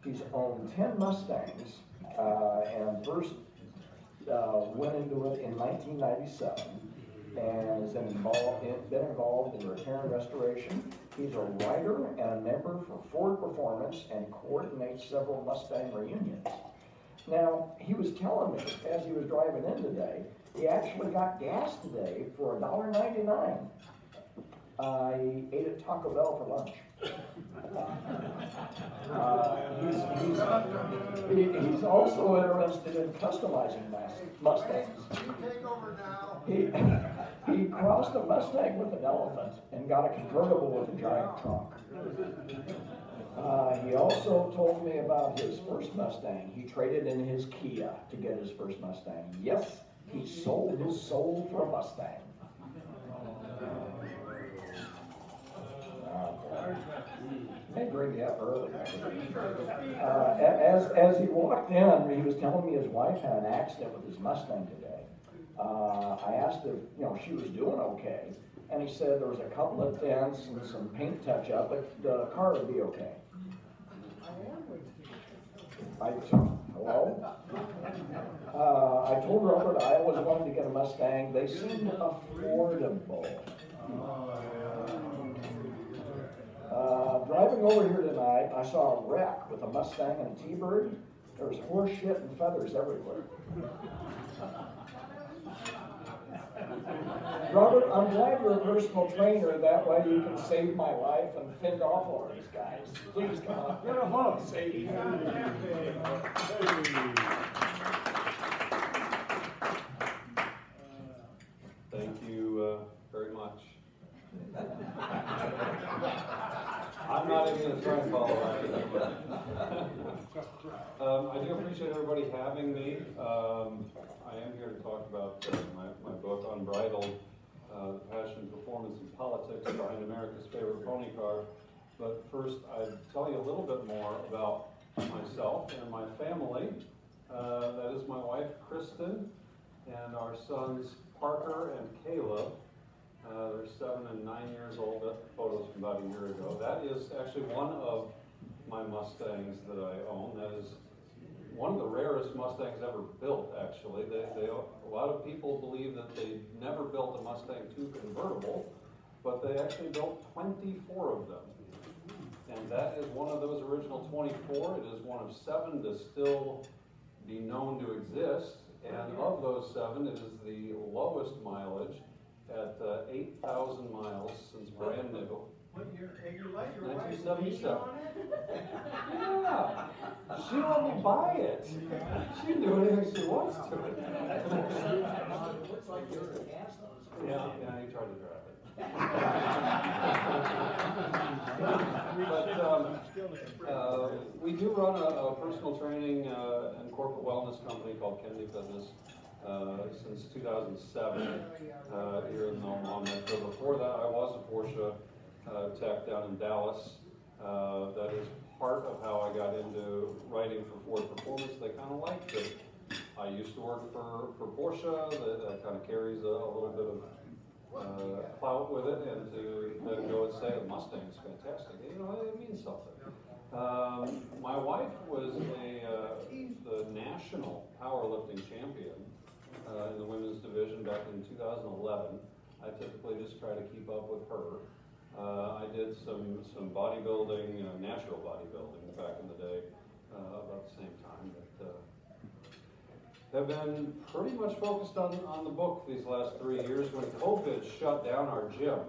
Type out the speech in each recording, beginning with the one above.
He's owned 10 Mustangs and first went into it in 1997 and has been involved in repair and restoration. He's a writer and a member for Ford Performance and coordinates several Mustang reunions. Now, he was telling me as he was driving in today, he actually got gas today for $1.99. He ate at Taco Bell for lunch. He's also interested in customizing Mustangs. He crossed a Mustang with an elephant and got a convertible with a giant trunk. He also told me about his first Mustang. He traded in his Kia to get his first Mustang. Yes, he sold his soul for a Mustang. May bring you up early. As he walked in, he was telling me his wife had an accident with his Mustang today. I asked if she was doing okay, and he said there was a couple of dents and some paint touch-up, but the car would be okay. Hello? I told Robert I always wanted to get a Mustang. They seemed affordable. Driving over here tonight, I saw a wreck with a Mustang and a T-Bird. There was horse shit and feathers everywhere. Robert, I'm glad you're a personal trainer. That way you can save my life and fend off all these guys. Please come on. You're a hug, Sadie. Thank you very much. I'm not even going to try and follow that. I do appreciate everybody having me. I am here to talk about my book, Unbridled, The Passion, Performance, and Politics Behind America's Favorite Pony Car. But first, I'd tell you a little bit more about myself and my family. That is my wife, Kristen, and our sons, Parker and Caleb. They're 7 and 9 years old. That photo's from about a year ago. That is actually one of my Mustangs that I own. That is one of the rarest Mustangs ever built, actually. A lot of people believe that they never built a Mustang II convertible, but they actually built 24 of them. And that is one of those original 24. It is one of 7 to still be known to exist. And of those 7, it is the lowest mileage at 8,000 miles since brand new. What year? Hey, your wife 1977. Yeah, she let me buy it. She can do anything she wants to it. It looks like you're a gas hose. Yeah, he tried to drive it. But we do run a personal training and corporate wellness company called Kennedy Fitness since 2007 here in the Omaha Metro. Before that, I was a Porsche tech down in Dallas. That is part of how I got into writing for Ford Performance. They kind of liked it. I used to work for Porsche. That kind of carries a little bit of clout with it, and to then go and say the Mustang is fantastic. It means something. My wife was the national powerlifting champion in the women's division back in 2011. I typically just try to keep up with her. I did some bodybuilding, natural bodybuilding back in the day, about the same time. But have been pretty much focused on the book these last 3 years. When COVID shut down our gym,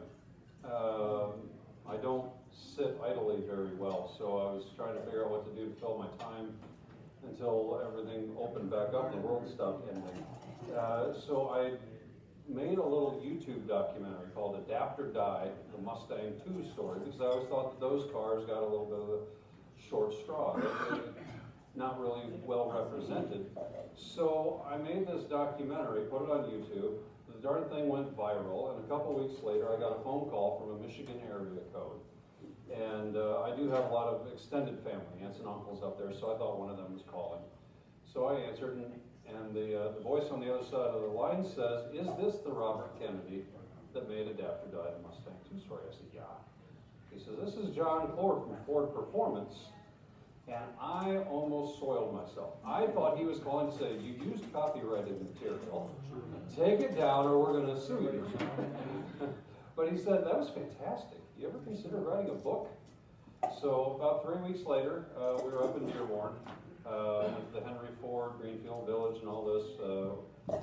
I don't sit idly very well, so I was trying to figure out what to do to fill my time until everything opened back up and the world stopped ending. So I made a little YouTube documentary called Adapt or Die, the Mustang II story, because I always thought that those cars got a little bit of a short straw. They're not really well represented. So I made this documentary, put it on YouTube. The darn thing went viral, and a couple weeks later I got a phone call from a Michigan area code. And I do have a lot of extended family, aunts and uncles up there, so I thought one of them was calling. So I answered, and the voice on the other side of the line says, "Is this the Robert Kennedy that made Adapt or Die, the Mustang II story?" I said, "Yeah." He says, "This is John Clore from Ford Performance. And I almost soiled myself. I thought he was calling to say, you used copyrighted material, take it down or we're gonna sue you. But he said, that was fantastic. You ever consider writing a book? So about 3 weeks later, we were up in Dearborn, went to the Henry Ford, Greenfield Village and all this,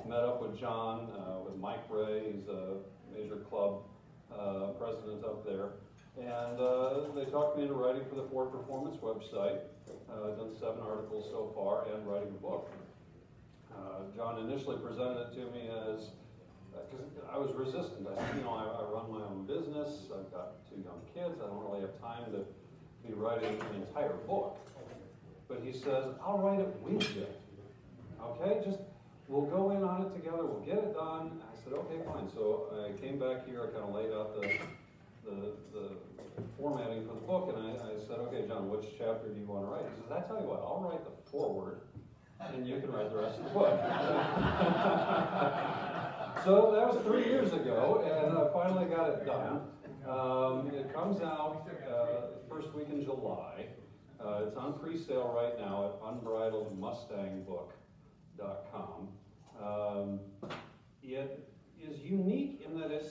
met up with John, with Mike Ray, he's a major club president up there. And they talked me into writing for the Ford Performance website. I've done 7 articles so far and writing a book. John initially presented it to me as, because I was resistant. I said, you know, I run my own business, I've got 2 young kids, I don't really have time to be writing an entire book. But he says, I'll write it with you. Okay, just, we'll go in on it together, we'll get it done. I said, okay, fine. So I came back here, I kind of laid out the formatting for the book, and I said, okay, John, which chapter do you want to write? He says, I tell you what, I'll write the foreword, and you can write the rest of the book. So that was 3 years ago, and I finally got it done. It comes out first week in July. It's on pre-sale right now at unbridledmustangbook.com. It is unique in that it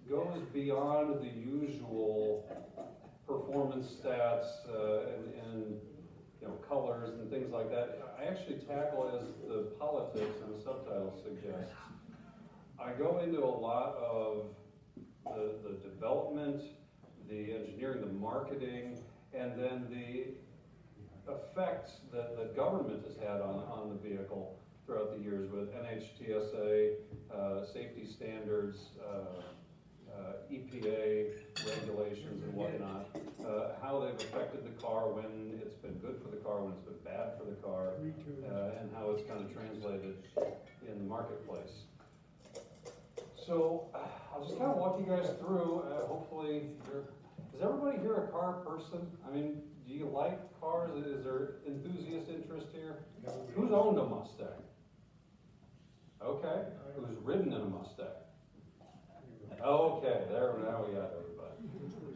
goes beyond the usual performance stats and you know, colors and things like that. I actually tackle, as the politics and the subtitle suggests, I go into a lot of the development, the engineering, the marketing, and then the effects that the government has had on the vehicle throughout the years with NHTSA, safety standards, EPA regulations and whatnot, how they've affected the car, when it's been good for the car, when it's been bad for the car, and how it's kind of translated in the marketplace. So I'll just kind of walk you guys through, hopefully, is everybody here a car person? I mean, do you like cars? Is there enthusiast interest here? Who's owned a Mustang? Okay, who's ridden in a Mustang? Okay, there, now we got everybody.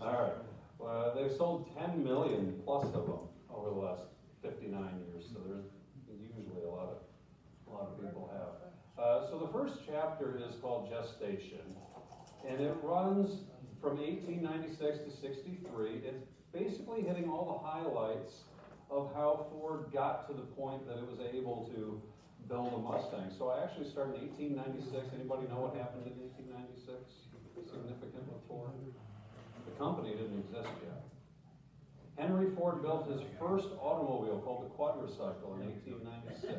All right, well, they've sold 10 million plus of them over the last 59 years, so there's usually a lot of people have. So the first chapter is called Gestation, and it runs from 1896 to 63. It's basically hitting all the highlights of how Ford got to the point that it was able to build a Mustang. So I actually started in 1896. Anybody know what happened in 1896? Significant with Ford? The company didn't exist yet. Henry Ford built his first automobile called the quadricycle in 1896.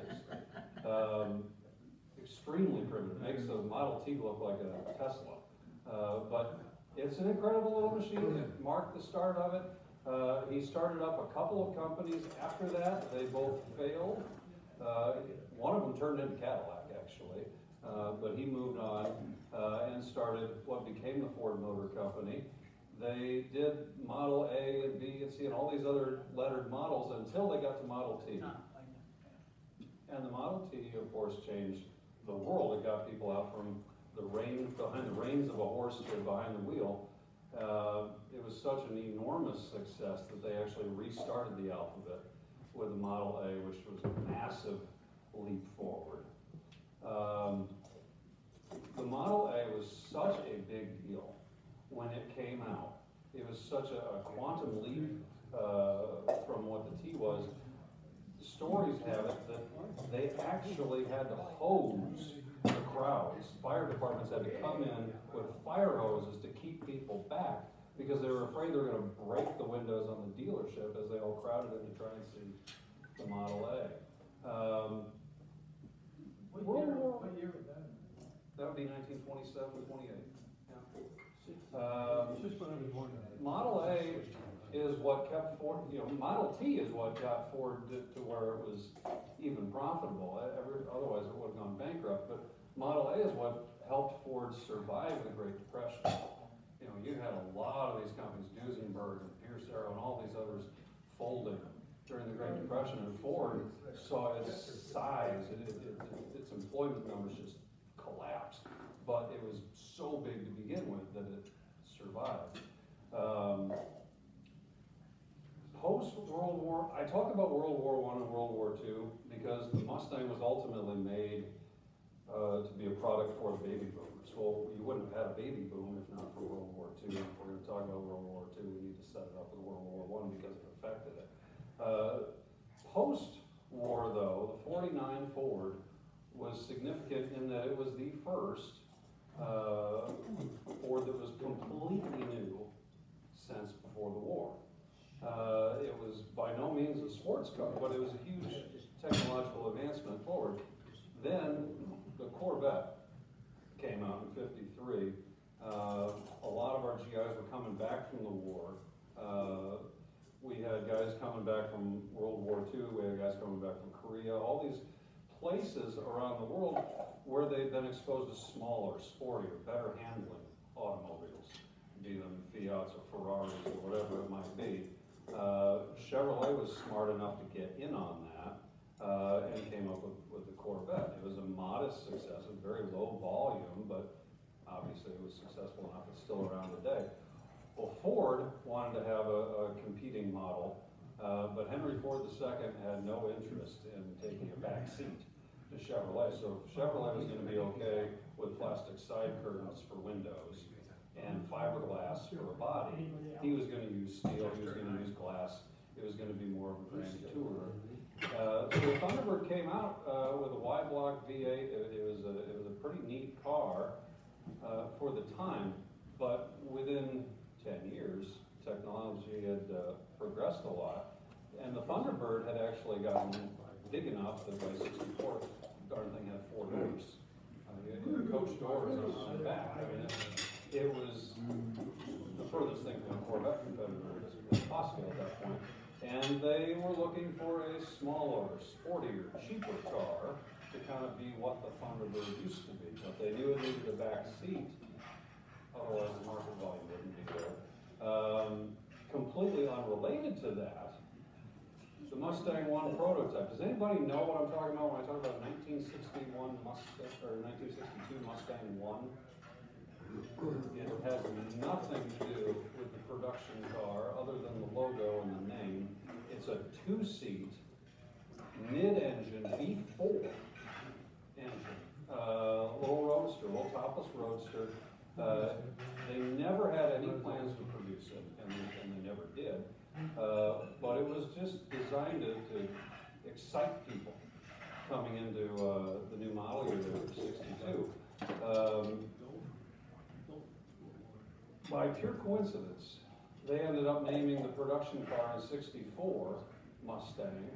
Extremely primitive. Makes the Model T look like a Tesla. But it's an incredible little machine. It marked the start of it. He started up a couple of companies after that. They both failed. One of them turned into Cadillac, actually. But he moved on and started what became the Ford Motor Company. They did Model A and B and C and all these other lettered models until they got to Model T. And the Model T, of course, changed the world. It got people out from behind the reins of a horse to behind the wheel. It was such an enormous success that they actually restarted the alphabet with the Model A, which was a massive leap forward. The Model A was such a big deal when it came out. It was such a quantum leap from what the T was. Stories have it that they actually had to hose the crowds. Fire departments had to come in with fire hoses to keep people back because they were afraid they were going to break the windows on the dealership as they all crowded in to try and see the Model A. What year was that? That would be 1927, 28. Yeah. It's just what I was wondering. Model A is what kept Ford, Model T is what got Ford to where it was even profitable. Otherwise it would have gone bankrupt. But Model A is what helped Ford survive the Great Depression. You had a lot of these companies, Duesenberg and Pierce Arrow and all these others, folding during the Great Depression, and Ford saw its size, its employment numbers just collapsed. But it was so big to begin with that it survived. Post-World War I talk about World War I and World War II because the Mustang was ultimately made to be a product for the baby boomers. Well, you wouldn't have had a baby boom if not for World War II. And if we're going to talk about World War II, we need to set it up with World War I because it affected it. Post-war, though, the 49 Ford was significant in that it was the first Ford that was completely new since before the war. It was by no means a sports car, but it was a huge technological advancement forward. Then the Corvette came out in '53. A lot of our GIs were coming back from the war. We had guys coming back from World War II, we had guys coming back from Korea, all these places around the world where they'd been exposed to smaller, sportier, better handling automobiles, be them Fiats or Ferraris or whatever it might be. Chevrolet was smart enough to get in on that and came up with the Corvette. It was a modest success, a very low volume, but obviously it was successful enough, it's still around today. Well, Ford wanted to have a competing model, but Henry Ford II had no interest in taking a back seat to Chevrolet. So if Chevrolet was going to be okay with plastic side curtains for windows and fiberglass for a body, he was going to use steel, he was going to use glass, it was going to be more of a grand tourer. So the Thunderbird came out with a wide block V8. It was a pretty neat car for the time, but within 10 years, technology had progressed a lot, and the Thunderbird had actually gotten big enough that by '64, the darn thing had 4 doors. Coach doors on the back. I mean, it was the furthest thing from a Corvette competitor as possible at that point. And they were looking for a smaller, sportier, cheaper car to kind of be what the Thunderbird used to be. But they knew it needed a back seat, otherwise the market volume wouldn't be there. Completely unrelated to that, the Mustang 1 prototype. Does anybody know what I'm talking about when I talk about 1961 Mustang, or 1962 Mustang 1? It has nothing to do with the production car other than the logo and the name. It's a 2-seat, mid-engine, V4 engine. Little roadster, little topless roadster. They never had any plans to produce it, and they never did. But it was just designed to excite people coming into the new model year of '62. By pure coincidence, they ended up naming the production car in '64 Mustang.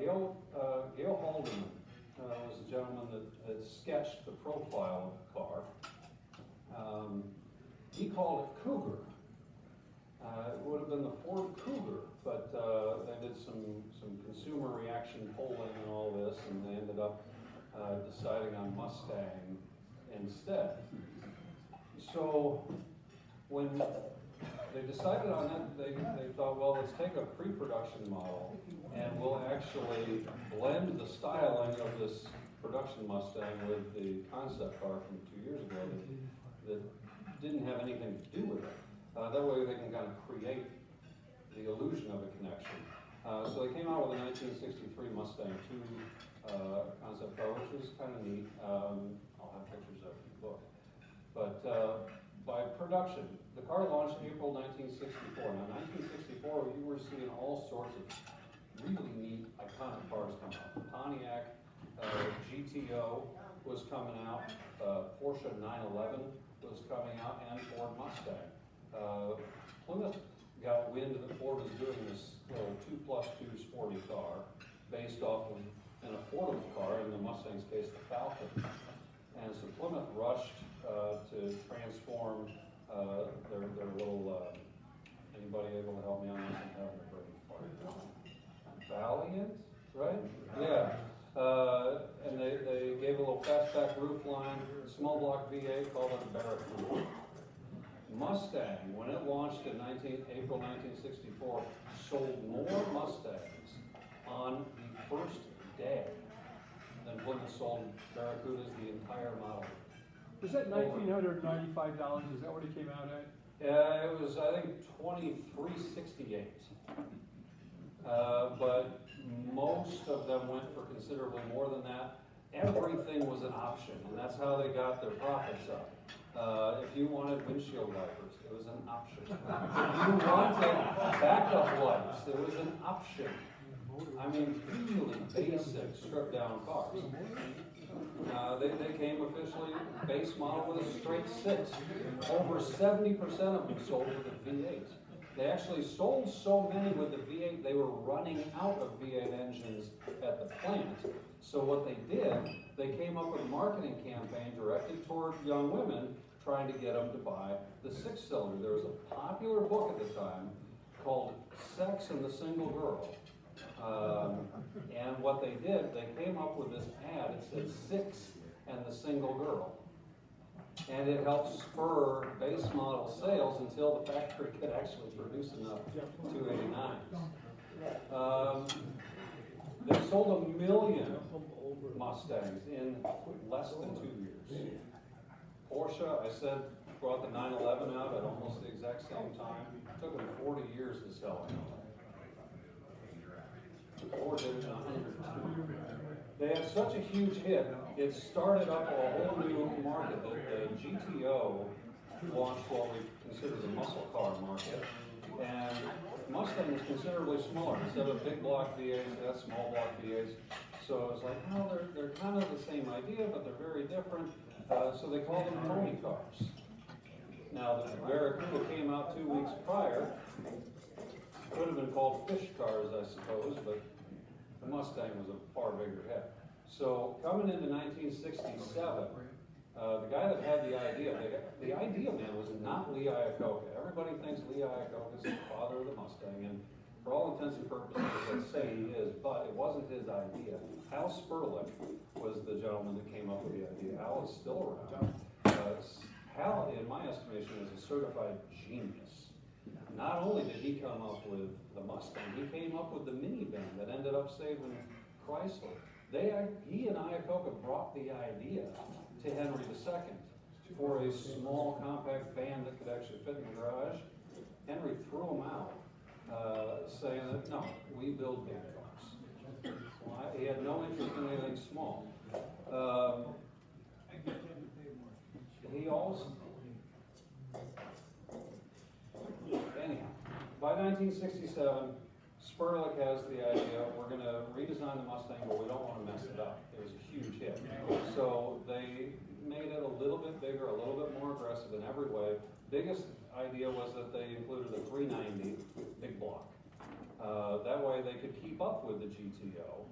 Gail Haldeman was the gentleman that sketched the profile of the car. He called it Cougar. It would have been the Ford Cougar, but they did some consumer reaction polling and all this, and they ended up deciding on Mustang instead. So when they decided on that, they thought, well, let's take a pre-production model and we'll actually blend the styling of this production Mustang with the concept car from 2 years ago that didn't have anything to do with it. That way they can kind of create the illusion of a connection. So they came out with a 1963 Mustang 2 concept car, which was kind of neat. I'll have pictures of it in the book. But by production, the car launched in April 1964. Now, 1964, you were seeing all sorts of really neat, iconic cars come out. The Pontiac GTO was coming out, Porsche 911 was coming out, and Ford Mustang. Plymouth got wind that Ford was doing this 2+2 sporty car based off of an affordable car, in the Mustang's case, the Falcon. And so Plymouth rushed to transform their little, anybody able to help me on this? I'm having a brain fart. Valiant, right? Yeah. And they gave a little fastback roof line, small block V8, called it a Barracuda. Mustang, when it launched in April 1964, sold more Mustangs on the first day than Plymouth sold Barracudas the entire model. Was that $1,995? Is that what it came out at? It was, I think, $2,368. but most of them went for considerably more than that. Everything was an option, and that's how they got their profits up. If you wanted windshield wipers, it was an option. If you wanted backup lights, it was an option. I mean, really basic stripped down cars. They came officially base model with a straight 6. Over 70% of them sold with a V8. They actually sold so many with the V8, they were running out of V8 engines at the plant. So what they did, they came up with a marketing campaign directed toward young women, trying to get them to buy the 6-cylinder. There was a popular book at the time called Sex and the Single Girl. And what they did, they came up with this ad. It said 6 and the Single Girl. And it helped spur base model sales until the factory could actually produce enough 289s. They sold 1 million Mustangs in less than 2 years. Porsche, I said, brought the 911 out at almost the exact same time. It took them 40 years to sell it. Ford did it in 102. They had such a huge hit, it started up a whole new market. The GTO launched what we consider the muscle car market, and Mustang was considerably smaller. Instead of big block V8s, they had small block V8s. So it's like, well, they're kind of the same idea, but they're very different. So they called them pony cars. Now, the Barracuda came out 2 weeks prior. Could have been called fish cars, I suppose, but the Mustang was a far bigger hit. So coming into 1967, the guy that had the idea man was not Lee Iacocca. Everybody thinks Lee Iacocca is the father of the Mustang, and for all intents and purposes, they say he is, but it wasn't his idea. Hal Sperlich was the gentleman that came up with the idea. Hal is still around. Hal, in my estimation, is a certified genius. Not only did he come up with the Mustang, he came up with the minivan that ended up saving Chrysler. He and Iacocca brought the idea to Henry II for a small compact van that could actually fit in the garage. Henry threw him out, saying that, no, we build big cars. Well, he had no interest in anything small. He also, anyhow, by 1967, Sperlich has the idea, we're going to redesign the Mustang, but we don't want to mess it up. It was a huge hit. So they made it a little bit bigger, a little bit more aggressive in every way. Biggest idea was that they included a 390 big block. That way they could keep up with the GTO,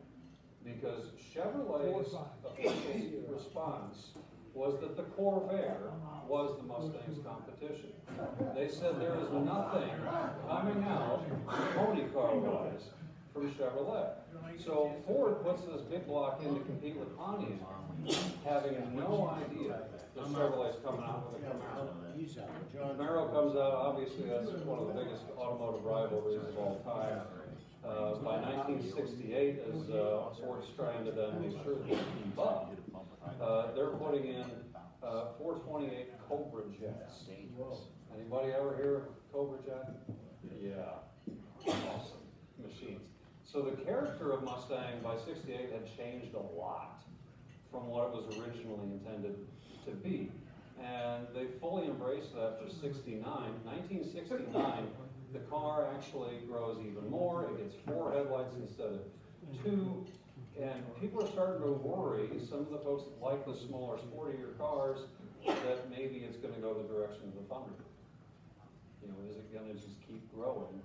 because Chevrolet's official response was that the Corvair was the Mustang's competition. They said there is nothing coming out pony car-wise from Chevrolet. So Ford puts this big block in to compete with Pontiac, having no idea that Chevrolet's coming out with a Camaro. Camaro comes out, obviously that's one of the biggest automotive rivalries of all time. By 1968, as Ford's trying to then make sure that they keep up, they're putting in 428 Cobra jets. Anybody ever hear of Cobra jet? Yeah, awesome machines. So the character of Mustang by 68 had changed a lot from what it was originally intended to be. And they fully embraced that for 69. 1969, the car actually grows even more. It gets 4 headlights instead of 2. And people are starting to worry, some of the folks that like the smaller, sportier cars, that maybe it's going to go the direction of the Thunderbird. You know, is it going to just keep growing?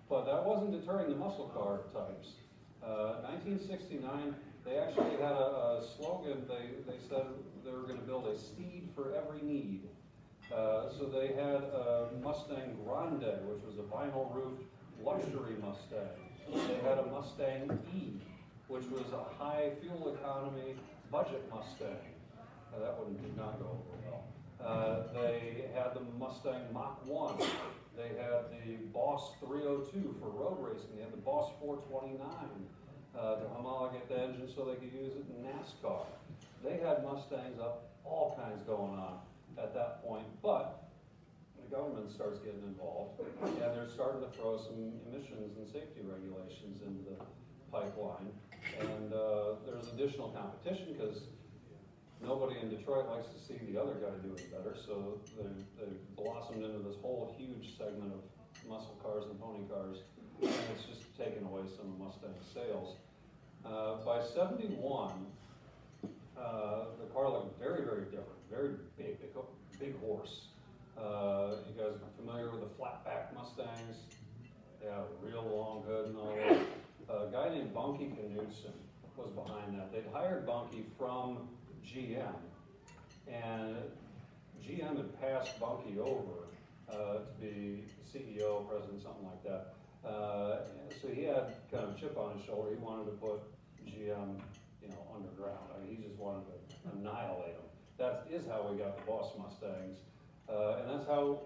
But that wasn't deterring the muscle car types. 1969, they actually had a slogan. They said they were going to build a steed for every need. So they had a Mustang Grande, which was a vinyl-roofed luxury Mustang. They had a Mustang E, which was a high fuel economy budget Mustang. That one did not go over well. They had the Mustang Mach 1. They had the Boss 302 for road racing. They had the Boss 429 to homologate the engine so they could use it in NASCAR. They had Mustangs up, all kinds going on at that point. But government starts getting involved, and they're starting to throw some emissions and safety regulations into the pipeline. And there's additional competition because nobody in Detroit likes to see the other guy doing better, so they blossomed into this whole huge segment of muscle cars and pony cars, and it's just taken away some of Mustang sales. By 71, the car looked very, very different, very big, big horse. You guys are familiar with the flat-back Mustangs? They have a real long hood and all that. A guy named Bunky Knudsen was behind that. They'd hired Bunky from GM, and GM had passed Bunky over to be CEO, president, something like that. So he had kind of a chip on his shoulder. He wanted to put GM, underground. I mean, he just wanted to annihilate them. That is how we got the Boss Mustangs, and that's how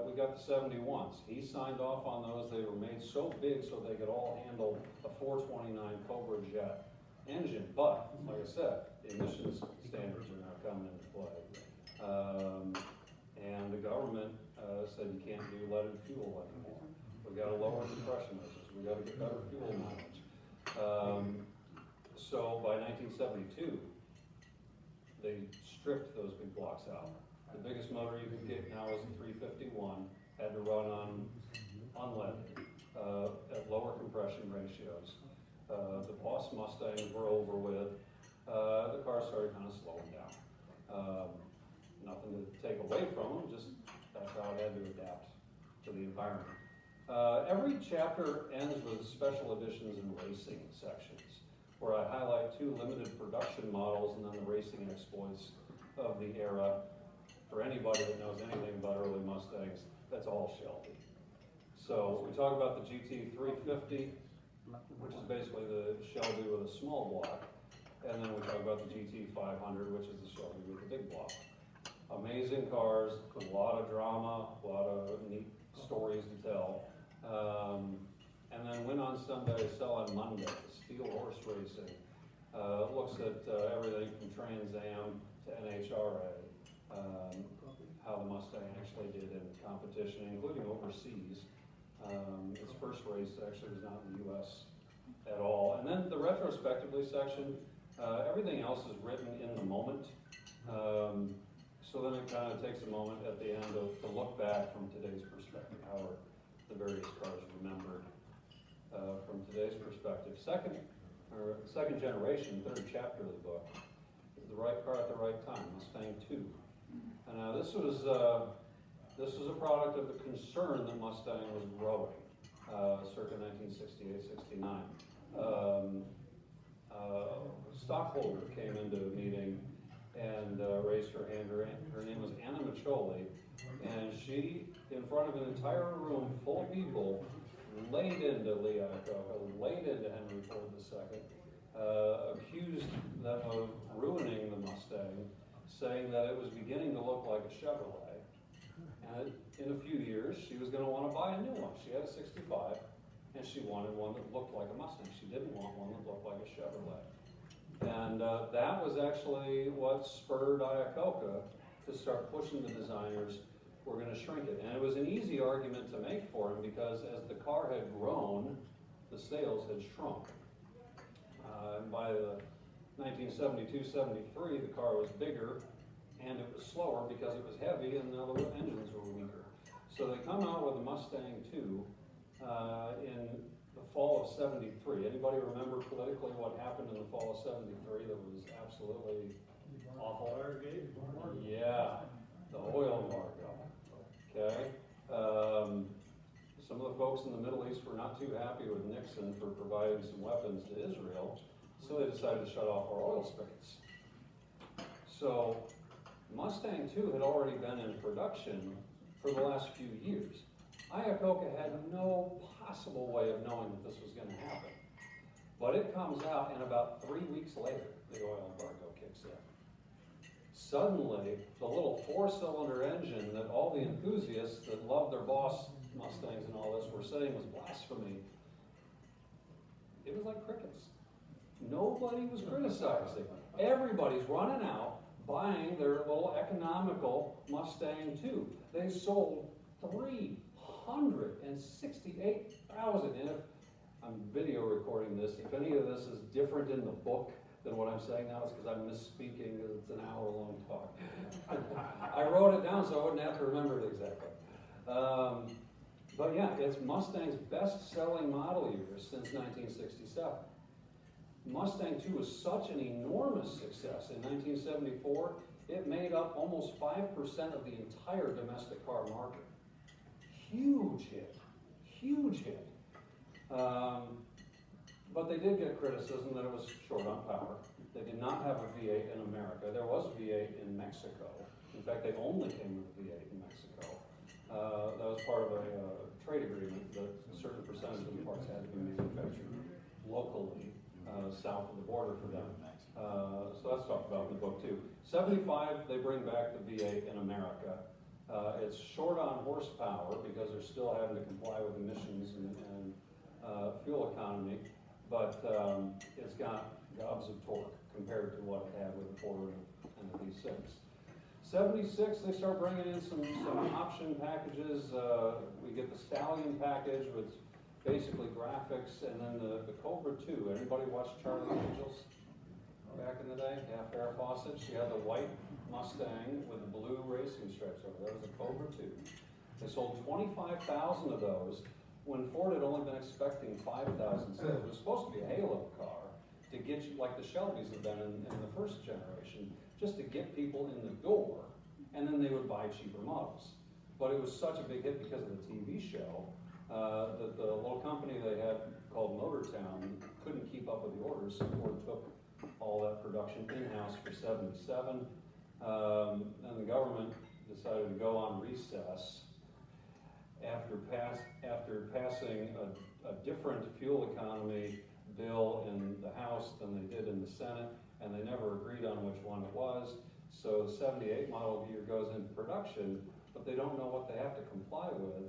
we got the 71s. He signed off on those. They were made so big so they could all handle a 429 Cobra jet engine. But, like I said, the emissions standards are now coming into play. And the government said you can't do leaded fuel anymore. We got to lower compression measures. We got to get better fuel mileage. So by 1972, they stripped those big blocks out. The biggest motor you can get now is a 351, had to run on unleaded at lower compression ratios. The Boss Mustangs were over with. The car started kind of slowing down. Nothing to take away from them, just that's how it had to adapt to the environment. Every chapter ends with special editions and racing sections, where I highlight 2 limited production models and then the racing exploits of the era. For anybody that knows anything about early Mustangs, that's all Shelby. So we talk about the GT 350, which is basically the Shelby with a small block, and then we talk about the GT 500, which is the Shelby with the big block. Amazing cars, a lot of drama, a lot of neat stories to tell. And then Win on Sunday, Sell on Monday, Steel Horse Racing. Looks at everything from Trans Am to NHRA. How the Mustang actually did in competition, including overseas. Its first race actually was not in the U.S. at all. And then the retrospectively section, everything else is written in the moment. So then it kind of takes a moment at the end to look back from today's perspective, how are the various cars remembered from today's perspective. Second generation, 3rd chapter of the book, is the right car at the right time, Mustang 2. And now this was a product of the concern that Mustang was growing, circa 1968, 69. Stockholder came into a meeting and raised her hand. Her name was Anna Miccioli, and she, in front of an entire room full of people, laid into Lee Iacocca, laid into Henry Ford II, accused them of ruining the Mustang, saying that it was beginning to look like a Chevrolet. And in a few years, she was going to want to buy a new one. She had a 65, and she wanted one that looked like a Mustang. She didn't want one that looked like a Chevrolet. And that was actually what spurred Iacocca to start pushing the designers, we're going to shrink it. And it was an easy argument to make for him because as the car had grown, the sales had shrunk. And by the 1972-73, the car was bigger and it was slower because it was heavy and the other engines were weaker. So they come out with a Mustang 2 in the fall of 73. Anybody remember politically what happened in the fall of 73 that was absolutely awful? Yeah, the oil embargo. Okay. Some of the folks in the Middle East were not too happy with Nixon for providing some weapons to Israel, so they decided to shut off our oil spigots. So Mustang 2 had already been in production for the last few years. Iacocca had no possible way of knowing that this was going to happen. But it comes out, and about 3 weeks later, the oil embargo kicks in. Suddenly, the little 4-cylinder engine that all the enthusiasts that love their Boss Mustangs and all this were saying was blasphemy, it was like crickets. Nobody was criticizing. Everybody's running out, buying their little economical Mustang 2. They sold 368,000. And if I'm video recording this, if any of this is different in the book than what I'm saying now, it's because I'm misspeaking. It's an hour-long talk. I wrote it down so I wouldn't have to remember it exactly. But yeah, it's Mustang's best-selling model year since 1967. Mustang 2 was such an enormous success. In 1974, it made up almost 5% of the entire domestic car market. Huge hit, huge hit. But they did get criticism that it was short on power. They did not have a V8 in America. There was a V8 in Mexico. In fact, they only came with a V8 in Mexico. That was part of a trade agreement that a certain percentage of the parts had to be manufactured locally south of the border for them. So that's talked about in the book too. 75, they bring back the V8 in America. It's short on horsepower because they're still having to comply with emissions and fuel economy, but it's got gobs of torque compared to what it had with the Ford and the V6. 76, they start bringing in some option packages. We get the Stallion package with basically graphics, and then the Cobra 2. Anybody watch Charlie's Angels back in the day? Yeah, Farrah Fawcett. She had the white Mustang with the blue racing stripes over there. That was a Cobra 2. They sold 25,000 of those when Ford had only been expecting 5,000 sales. It was supposed to be a halo car to get you, like the Shelbys have been in the first generation, just to get people in the door, and then they would buy cheaper models. But it was such a big hit because of the TV show that the little company they had called Motortown couldn't keep up with the orders, so Ford took all that production in-house for 77. And the government decided to go on recess after passing a different fuel economy bill in the House than they did in the Senate, and they never agreed on which one it was. So the 78 model year goes into production, but they don't know what they have to comply with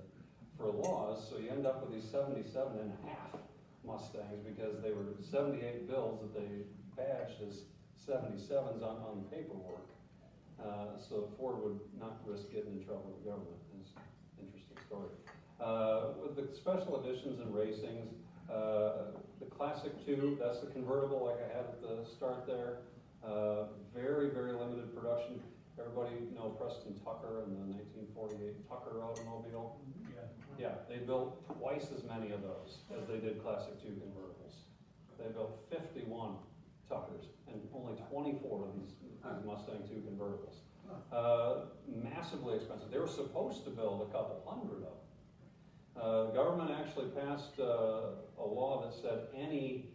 for laws, so you end up with these 77 and a half Mustangs because they were 78 bills that they badged as 77s on the paperwork. So Ford would not risk getting in trouble with the government. It's an interesting story. With the special editions and racings, the Classic 2, that's the convertible like I had at the start there. Very, very limited production. Everybody know Preston Tucker and the 1948 Tucker automobile? Yeah, they built twice as many of those as they did Classic 2 convertibles. They built 51 Tuckers and only 24 of these Mustang 2 convertibles. Massively expensive. They were supposed to build a couple hundred of them. The government actually passed a law that said any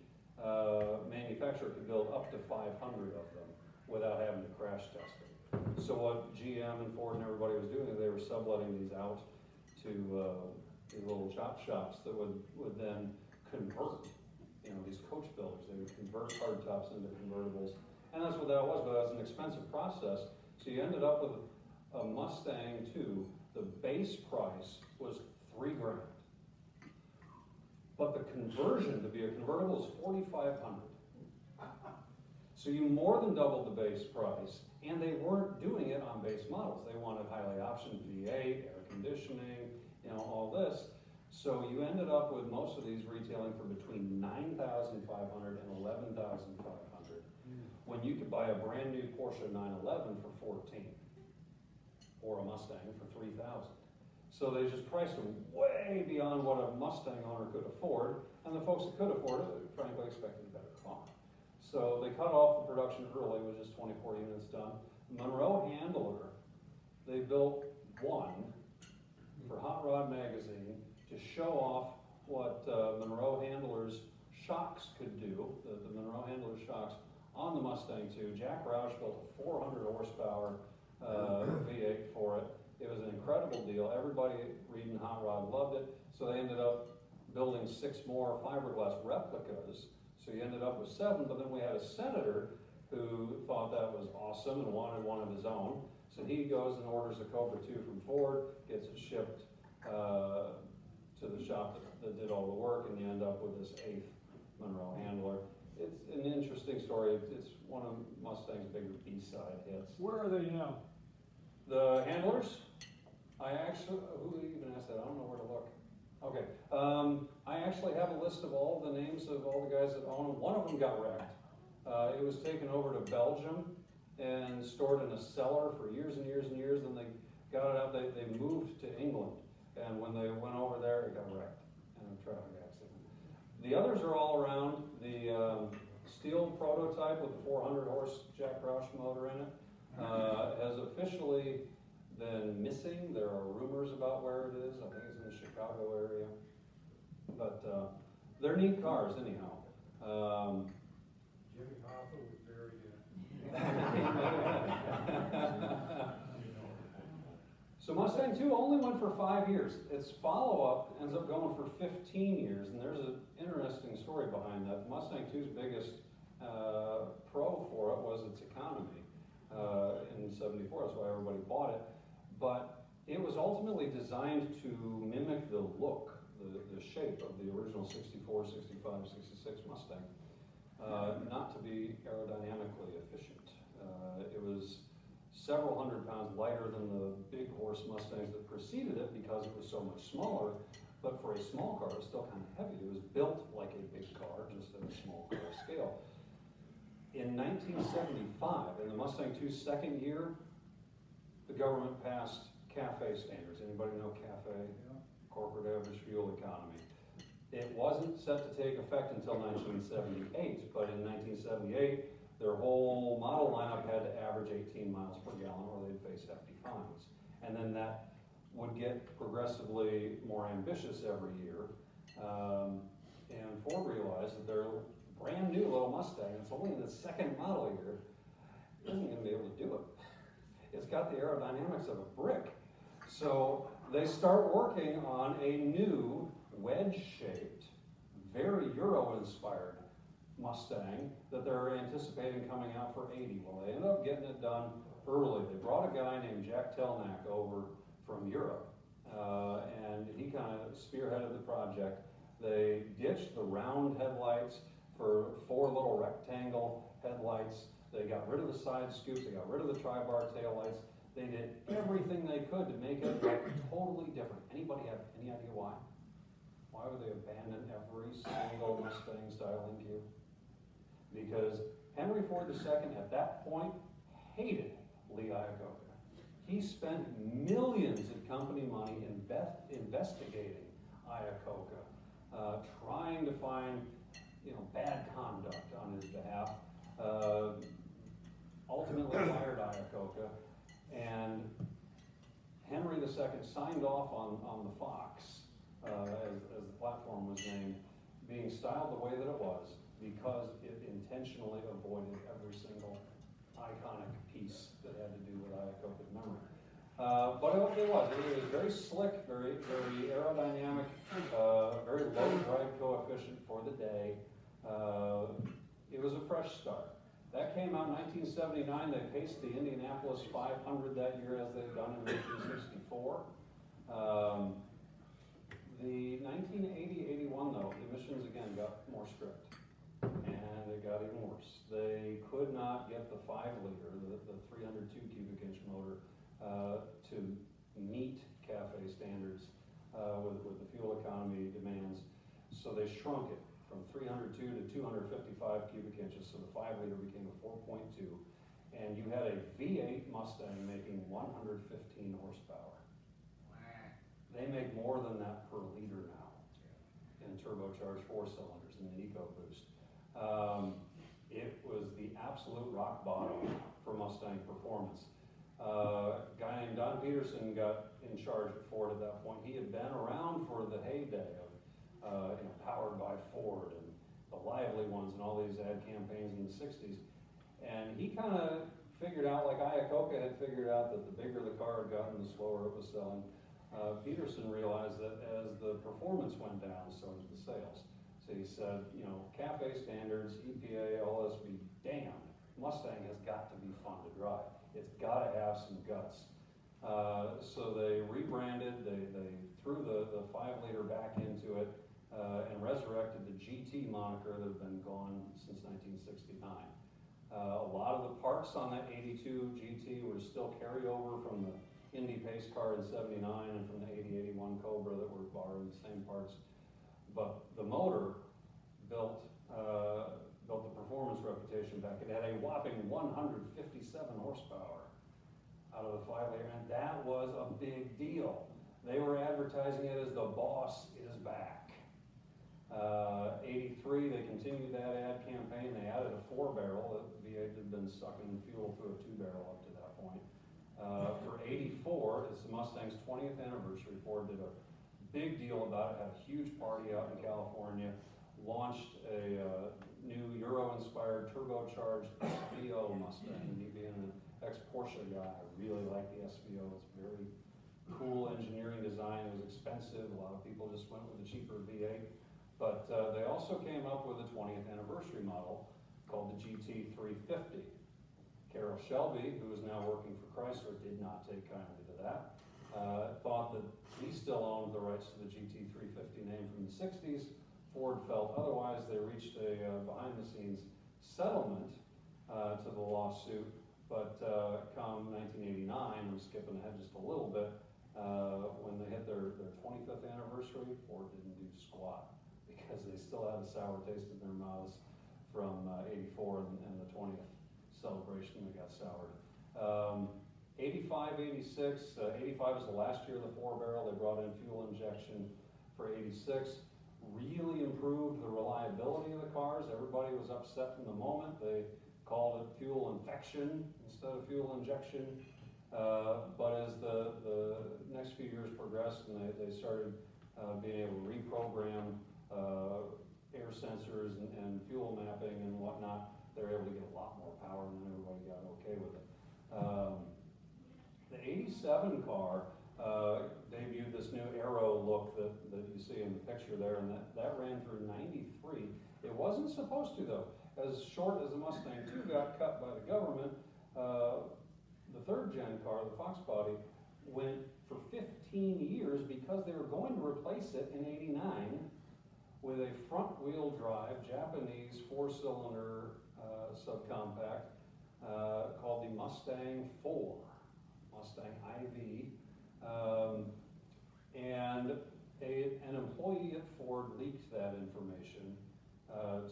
manufacturer could build up to 500 of them without having to crash test it. So what GM and Ford and everybody was doing is they were subletting these out to these little chop shops that would then convert, these coach builders. They would convert hardtops into convertibles. And that's what that was, but that was an expensive process. So you ended up with a Mustang 2. The base price was $3,000. But the conversion to be a convertible is $4,500. So you more than doubled the base price, and they weren't doing it on base models. They wanted highly optioned V8, air conditioning, all this. So you ended up with most of these retailing for between $9,500 and $11,500, when you could buy a brand new Porsche 911 for $14,000, or a Mustang for $3,000. So they just priced them way beyond what a Mustang owner could afford, and the folks that could afford it, frankly, expected a better car. So they cut off the production early with just 24 units done. Monroe Handler, they built one for Hot Rod Magazine to show off what Monroe Handler's shocks could do, the Monroe Handler shocks on the Mustang 2. Jack Roush built a 400 horsepower V8 for it. It was an incredible deal. Everybody reading Hot Rod loved it, so they ended up building 6 more fiberglass replicas. So you ended up with 7, but then we had a senator who thought that was awesome and wanted one of his own. So he goes and orders a Cobra 2 from Ford, gets it shipped to the shop that did all the work, and you end up with this 8th Monroe Handler. It's an interesting story. It's one of Mustang's bigger B-side hits. Where are they now? The handlers, I actually, who even asked that? I don't know where to look. Okay, I actually have a list of all the names of all the guys that own them. One of them got wrecked. It was taken over to Belgium and stored in a cellar for years and years and years. Then they got it out. They moved to England, and when they went over there, it got wrecked in a traffic accident. The others are all around. The steel prototype with the 400 horse Jack Roush motor in it has officially been missing. There are rumors about where it is. I think it's in the Chicago area. But they're neat cars anyhow. Jimmy Hoffa was buried in it. So Mustang 2 only went for 5 years. Its follow-up ends up going for 15 years, and there's an interesting story behind that. Mustang 2's biggest pro for it was its economy in '74. That's why everybody bought it. But it was ultimately designed to mimic the look, the shape of the original 64, 65, 66 Mustang, not to be aerodynamically efficient. It was several hundred pounds lighter than the big horse Mustangs that preceded it because it was so much smaller, but for a small car, it was still kind of heavy. It was built like a big car, just at a small car scale. In 1975, in the Mustang 2's second year, the government passed CAFE standards. Anybody know CAFE? Yeah. Corporate Average Fuel Economy. It wasn't set to take effect until 1978, but in 1978, their whole model lineup had to average 18 miles per gallon or they'd face hefty fines. And then that would get progressively more ambitious every year. And Ford realized that their brand new little Mustang, it's only in the second model year, isn't going to be able to do it. It's got the aerodynamics of a brick. So they start working on a new wedge-shaped, very Euro-inspired Mustang that they're anticipating coming out for '80. Well, they ended up getting it done early. They brought a guy named Jack Telnack over from Europe, and he kind of spearheaded the project. They ditched the round headlights for 4 little rectangle headlights. They got rid of the side scoops. They got rid of the tri-bar taillights. They did everything they could to make it look totally different. Anybody have any idea why? Why would they abandon every single Mustang styling cube? Because Henry Ford II at that point hated Lee Iacocca. He spent millions of company money investigating Iacocca, trying to find bad conduct on his behalf. Ultimately fired Iacocca, and Henry II signed off on the Fox, as the platform was named, being styled the way that it was because it intentionally avoided every single iconic piece that had to do with Iacocca's memory. But it was very slick, very aerodynamic, very low drag coefficient for the day. It was a fresh start. That came out in 1979. They paced the Indianapolis 500 that year as they'd done in 1964. The 1980-81 though, emissions again got more strict, and it got even worse. They could not get the 5-liter, the 302 cubic inch motor, to meet CAFE standards with the fuel economy demands, so they shrunk it from 302 to 255 cubic inches, so the 5-liter became a 4.2, and you had a V8 Mustang making 115 horsepower. They make more than that per liter now in turbocharged 4 cylinders in the EcoBoost. It was the absolute rock bottom for Mustang performance. A guy named Don Peterson got in charge at Ford at that point. He had been around for the heyday of powered by Ford and the Lively ones and all these ad campaigns in the 60s. And he kind of figured out, like Iacocca had figured out, that the bigger the car had gotten, the slower it was selling. Peterson realized that as the performance went down, so did the sales. So he said, CAFE standards, EPA, all this be damned. Mustang has got to be fun to drive. It's got to have some guts. So they rebranded, they threw the 5-liter back into it, and resurrected the GT moniker that had been gone since 1969. A lot of the parts on that 82 GT were still carryover from the Indy pace car in 79 and from the 80-81 Cobra that were borrowed the same parts. But the motor built the performance reputation back. It had a whopping 157 horsepower out of the 5-liter, and that was a big deal. They were advertising it as the boss is back. 83, they continued that ad campaign. They added a 4-barrel. The V8 had been sucking fuel through a 2-barrel up to that point. For 84, it's the Mustang's 20th anniversary. Ford did a big deal about it, had a huge party out in California, launched a new Euro-inspired turbocharged SVO Mustang. Me being an ex-Porsche guy, I really like the SVO. It's very cool engineering design. It was expensive. A lot of people just went with a cheaper V8. But they also came up with a 20th anniversary model called the GT350. Carroll Shelby, who is now working for Chrysler, did not take kindly to that. Thought that he still owned the rights to the GT350 name from the 60s. Ford felt otherwise. They reached a behind-the-scenes settlement to the lawsuit. But come 1989, I'm skipping ahead just a little bit, when they hit their 25th anniversary, Ford didn't do squat because they still had a sour taste in their mouths from 84 and the 20th celebration that got soured. 85, 86, 85 is the last year of the 4-barrel. They brought in fuel injection for 86. Really improved the reliability of the cars. Everybody was upset in the moment. They called it fuel infection instead of fuel injection. But as the next few years progressed and they started being able to reprogram air sensors and fuel mapping and whatnot, they were able to get a lot more power, and then everybody got okay with it. The 87 car debuted this new aero look that you see in the picture there, and that ran through 93. It wasn't supposed to, though. As short as the Mustang 2 got cut by the government, the 3rd gen car, the Fox body, went for 15 years because they were going to replace it in 89 with a front-wheel drive Japanese 4-cylinder subcompact called the Mustang 4, Mustang IV. And an employee at Ford leaked that information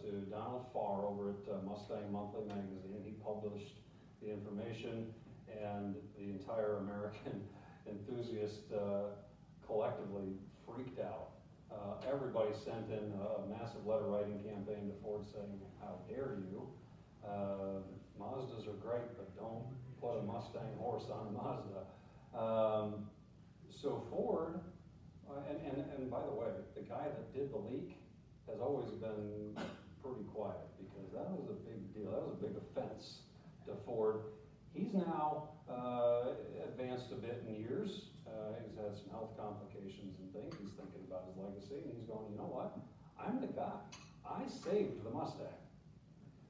to Donald Farr over at Mustang Monthly magazine. He published the information, and the entire American enthusiast collectively freaked out. Everybody sent in a massive letter writing campaign to Ford saying, "How dare you? Mazdas are great, but don't put a Mustang horse on a Mazda." So Ford, and by the way, the guy that did the leak has always been pretty quiet because that was a big deal. That was a big offense to Ford. He's now advanced a bit in years. He's had some health complications and things. He's thinking about his legacy, and he's going, you know what? I'm the guy. I saved the Mustang.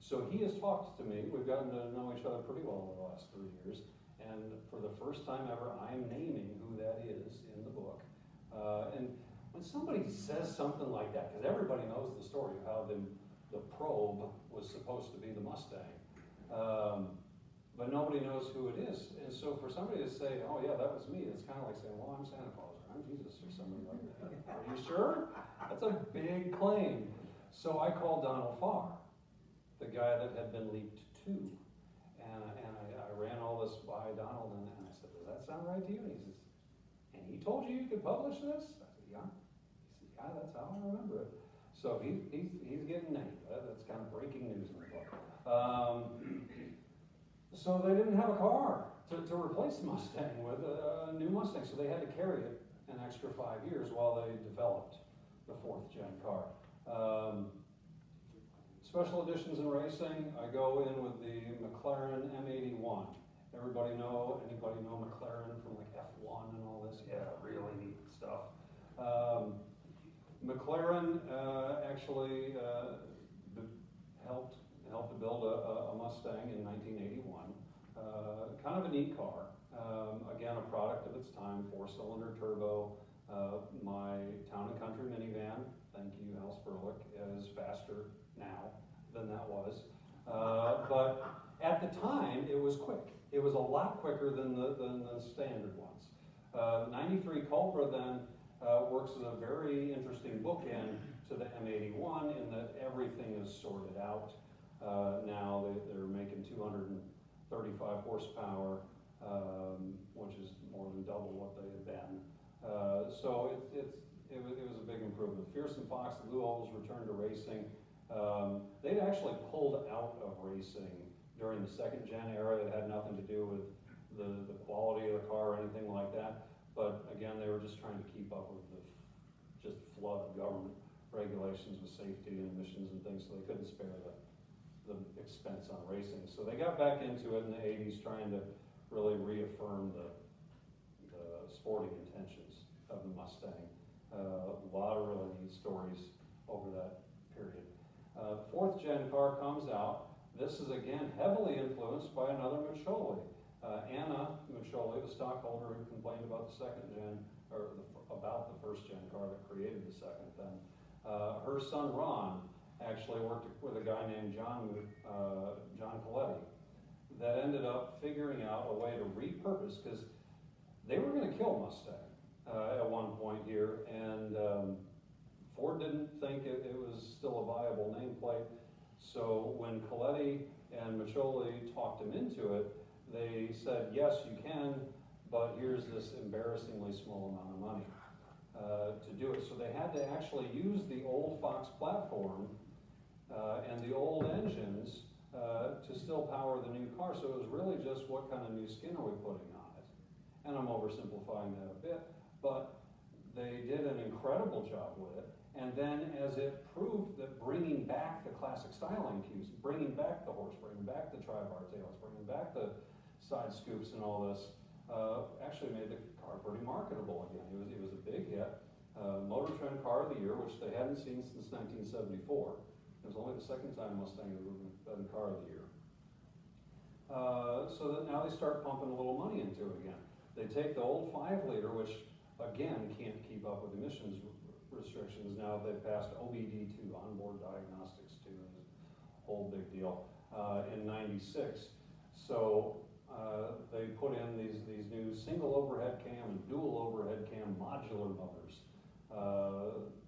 So he has talked to me. We've gotten to know each other pretty well over the last 3 years. And for the first time ever, I'm naming who that is in the book. And when somebody says something like that, because everybody knows the story of how the probe was supposed to be the Mustang, but nobody knows who it is. And so for somebody to say, oh yeah, that was me, it's kind of like saying, well, I'm Santa Claus, or I'm Jesus, or somebody like that. Are you sure? That's a big claim. So I called Donald Farr, the guy that had been leaked to. And I ran all this by Donald, and I said, does that sound right to you? And he says, and he told you could publish this? I said, yeah. He said, yeah, that's how I remember it. So he's getting named. That's kind of breaking news in the book. So they didn't have a car to replace the Mustang with a new Mustang, so they had to carry it an extra 5 years while they developed the 4th gen car. Special editions in racing, I go in with the McLaren M81. Anybody know McLaren from like F1 and all this? Yeah, really neat stuff. McLaren actually helped to build a Mustang in 1981. Kind of a neat car. Again, a product of its time, 4-cylinder turbo. My Town and Country minivan, thank you faster now than that was. But at the time, it was quick. It was a lot quicker than the standard ones. 93 Cobra then works as a very interesting bookend to the M81 in that everything is sorted out. Now they're making 235 horsepower, which is more than double what they had been. So it was a big improvement. Fierce and Fox, the Blue Ovals returned to racing. They'd actually pulled out of racing during the second gen era. It had nothing to do with the quality of the car or anything like that. But again, they were just trying to keep up with the flood of government regulations with safety and emissions and things, so they couldn't spare the expense on racing. So they got back into it in the 80s, trying to really reaffirm the sporting intentions of the Mustang. A lot of really neat stories over that period. Fourth gen car comes out. This is again heavily influenced by another Muccioli. Anna Muccioli, the stockholder who complained about the second gen, or about the first gen car that created the second then. Her son Ron actually worked with a guy named John Coletti that ended up figuring out a way to repurpose, because they were going to kill Mustang at one point here, and Ford didn't think it was still a viable nameplate. So when Coletti and Muccioli talked him into it, they said, yes, you can, but here's this embarrassingly small amount of money to do it. So they had to actually use the old Fox platform and the old engines to still power the new car. So it was really just, what kind of new skin are we putting on it? And I'm oversimplifying that a bit, but they did an incredible job with it. And then as it proved that bringing back the classic styling cues, bringing back the horse, bringing back the tri-bar tails, bringing back the side scoops and all this, actually made the car pretty marketable again. It was a big hit. Motor Trend Car of the Year, which they hadn't seen since 1974. It was only the second time Mustang had been Car of the Year. So that now they start pumping a little money into it again. They take the old 5-liter, which again can't keep up with emissions restrictions. Now they've passed OBD2, onboard diagnostics 2, and a whole big deal in '96. So they put in these new single overhead cam and dual overhead cam modular motors.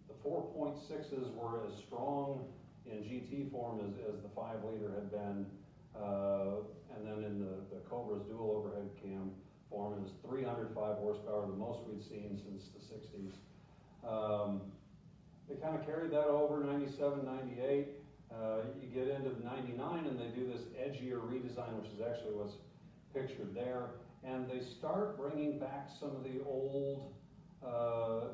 The 4.6s were as strong in GT form as the 5-liter had been, and then in the Cobra's dual overhead cam form, it was 305 horsepower, the most we'd seen since the 60s. They kind of carried that over 97, 98. You get into the 99 and they do this edgier redesign, which is actually what's pictured there. And they start bringing back some of the old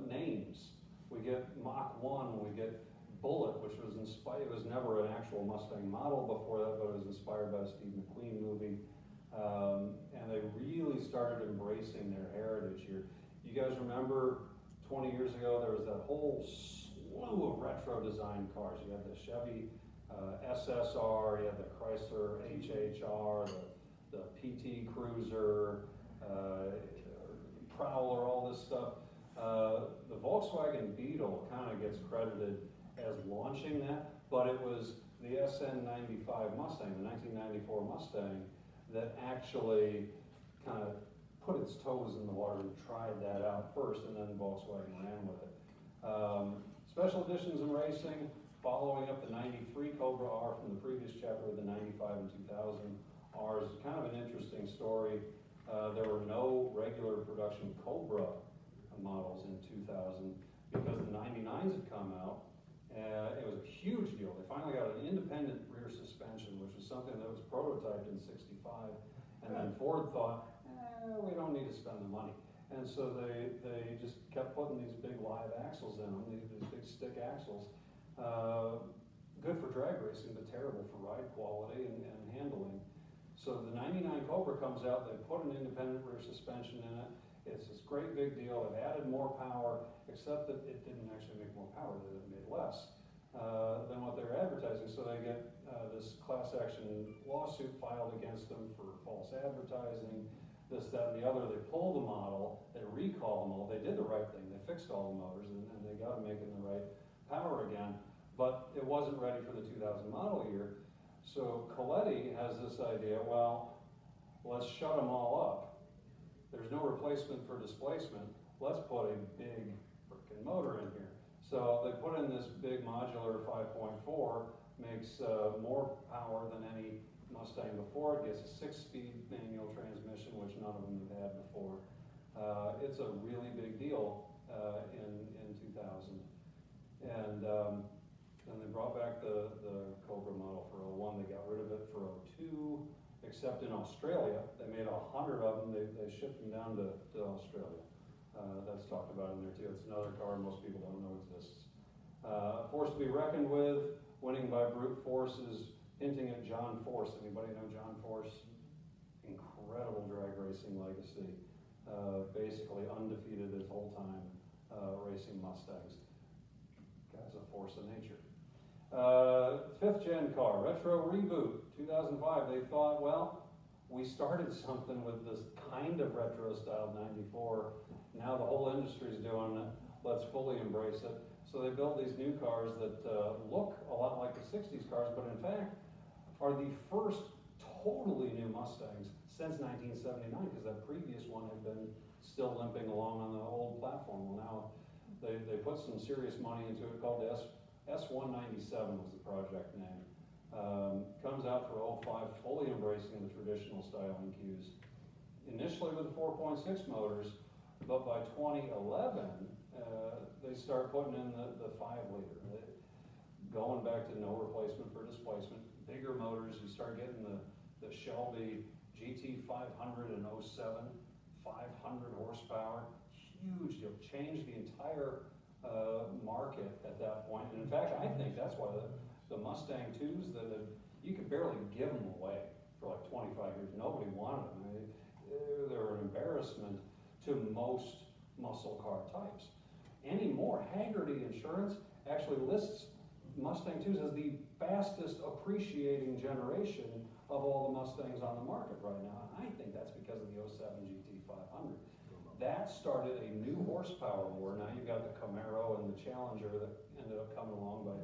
names. We get Mach 1, we get Bullet, which was inspired, it was never an actual Mustang model before that, but it was inspired by a Steve McQueen movie. And they really started embracing their heritage here. You guys remember 20 years ago, there was that whole slew of retro design cars. You had the Chevy SSR, you had the Chrysler HHR, the PT Cruiser, Prowler, all this stuff. The Volkswagen Beetle kind of gets credited as launching that, but it was the SN95 Mustang, the 1994 Mustang, that actually kind of put its toes in the water and tried that out first, and then Volkswagen ran with it. Special editions in racing, following up the 93 Cobra R from the previous chapter with the 95 and 2000 Rs. Kind of an interesting story. There were no regular production Cobra models in 2000 because the 99s had come out. It was a huge deal. They finally got an independent rear suspension, which was something that was prototyped in '65. And then Ford thought, we don't need to spend the money. And so they just kept putting these big live axles in them, these big stick axles. Good for drag racing, but terrible for ride quality and handling. So the 99 Cobra comes out, they put an independent rear suspension in it. It's this great big deal. It added more power, except that it didn't actually make more power, that it made less than what they were advertising. So they get this class action lawsuit filed against them for false advertising, this, that, and the other. They pull the model, they recall them all. They did the right thing. They fixed all the motors, and they got them making the right power again. But it it wasn't ready for the 2000 model year. So Coletti has this idea, well, let's shut them all up. There's no replacement for displacement. Let's put a big frickin' motor in here. So they put in this big modular 5.4, makes more power than any Mustang before. It gets a 6-speed manual transmission, which none of them have had before. It's a really big deal in 2000. And they brought back the Cobra model for 01. They got rid of it for 02, except in Australia. They made 100 of them. They shipped them down to Australia. That's talked about in there too. It's another car most people don't know exists. Force to be reckoned with, winning by brute force is hinting at John Force. Anybody know John Force? Incredible drag racing legacy. Basically undefeated his whole time racing Mustangs. Guy's a force of nature. 5th gen car, retro reboot, 2005. They thought, well, we started something with this kind of retro style 94. Now the whole industry's doing it. Let's fully embrace it. So they built these new cars that look a lot like the 60s cars, but in fact are the first totally new Mustangs since 1979, because that previous one had been still limping along on the old platform. Well, now they put some serious money into it, called the S197 was the project name. Comes out for 05, fully embracing the traditional styling cues. Initially with the 4.6 motors, but by 2011, they start putting in the 5-liter. Going back to no replacement for displacement, bigger motors. You start getting the Shelby GT 500 in 07, 500 horsepower, huge deal, changed the entire market at that point. And in fact, I think that's why the Mustang 2s, you could barely give them away for like 25 years. Nobody wanted them. I mean, they were an embarrassment to most muscle car types. Anymore, Hagerty Insurance actually lists Mustang 2s as the fastest appreciating generation of all the Mustangs on the market right now. And I think that's because of the 07 GT 500. That started a new horsepower war. Now you've got the Camaro and the Challenger that ended up coming along by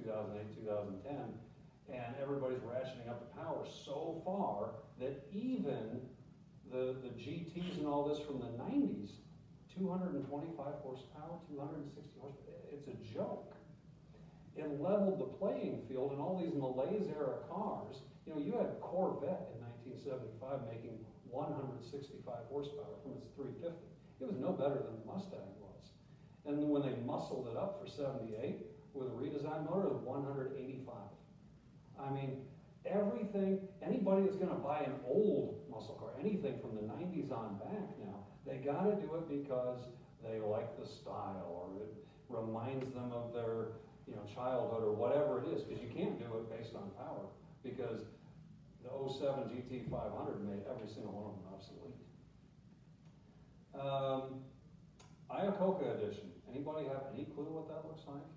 2008, 2010. And everybody's ratcheting up the power so far that even the GTs and all this from the 90s, 225 horsepower, 260 horsepower, it's a joke. It leveled the playing field, and all these Malaise era cars, you know, you had Corvette in 1975 making 165 horsepower from its 350. It was no better than the Mustang was. And then when they muscled it up for 78 with a redesigned motor, it was 185. I mean, everything, anybody that's gonna buy an old muscle car, anything from the 90s on back now, they gotta do it because they like the style, or it reminds them of their, you know, childhood, or whatever it is, because you can't do it based on power, because the 07 GT 500 made every single one of them obsolete. Iacocca edition. Anybody have any clue what that looks like?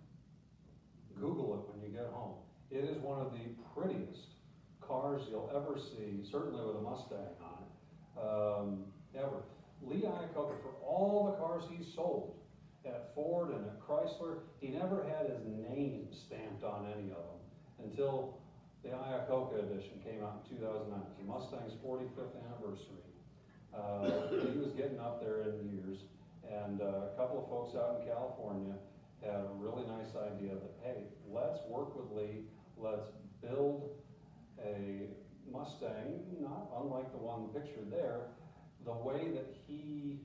Google it when you get home. It is one of the prettiest cars you'll ever see, certainly with a Mustang on it, ever. Lee Iacocca, for all the cars he sold at Ford and at Chrysler, he never had his name stamped on any of them until the Iacocca edition came out in 2009. It was the Mustang's 45th anniversary. He was getting up there in years, and a couple of folks out in California had a really nice idea that, hey, let's work with Lee, let's build a Mustang, not unlike the one pictured there, the way that he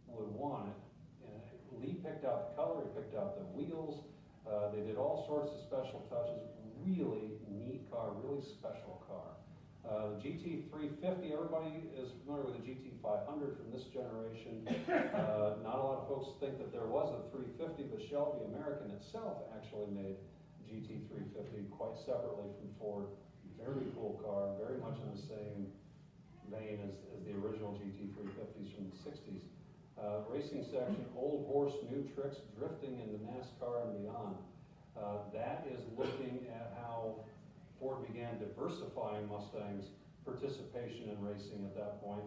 would want it. And Lee picked out the color, he picked out the wheels, they did all sorts of special touches. Really neat car, really special car. The GT 350, everybody is familiar with the GT 500 from this generation. Not a lot of folks think that there was a 350, but Shelby American itself actually made GT 350 quite separately from Ford. Very cool car, very much in the same vein as the original GT 350s from the 60s. Racing section, old horse, new tricks, drifting into NASCAR and beyond. That is looking at how Ford began diversifying Mustang's participation in racing at that point,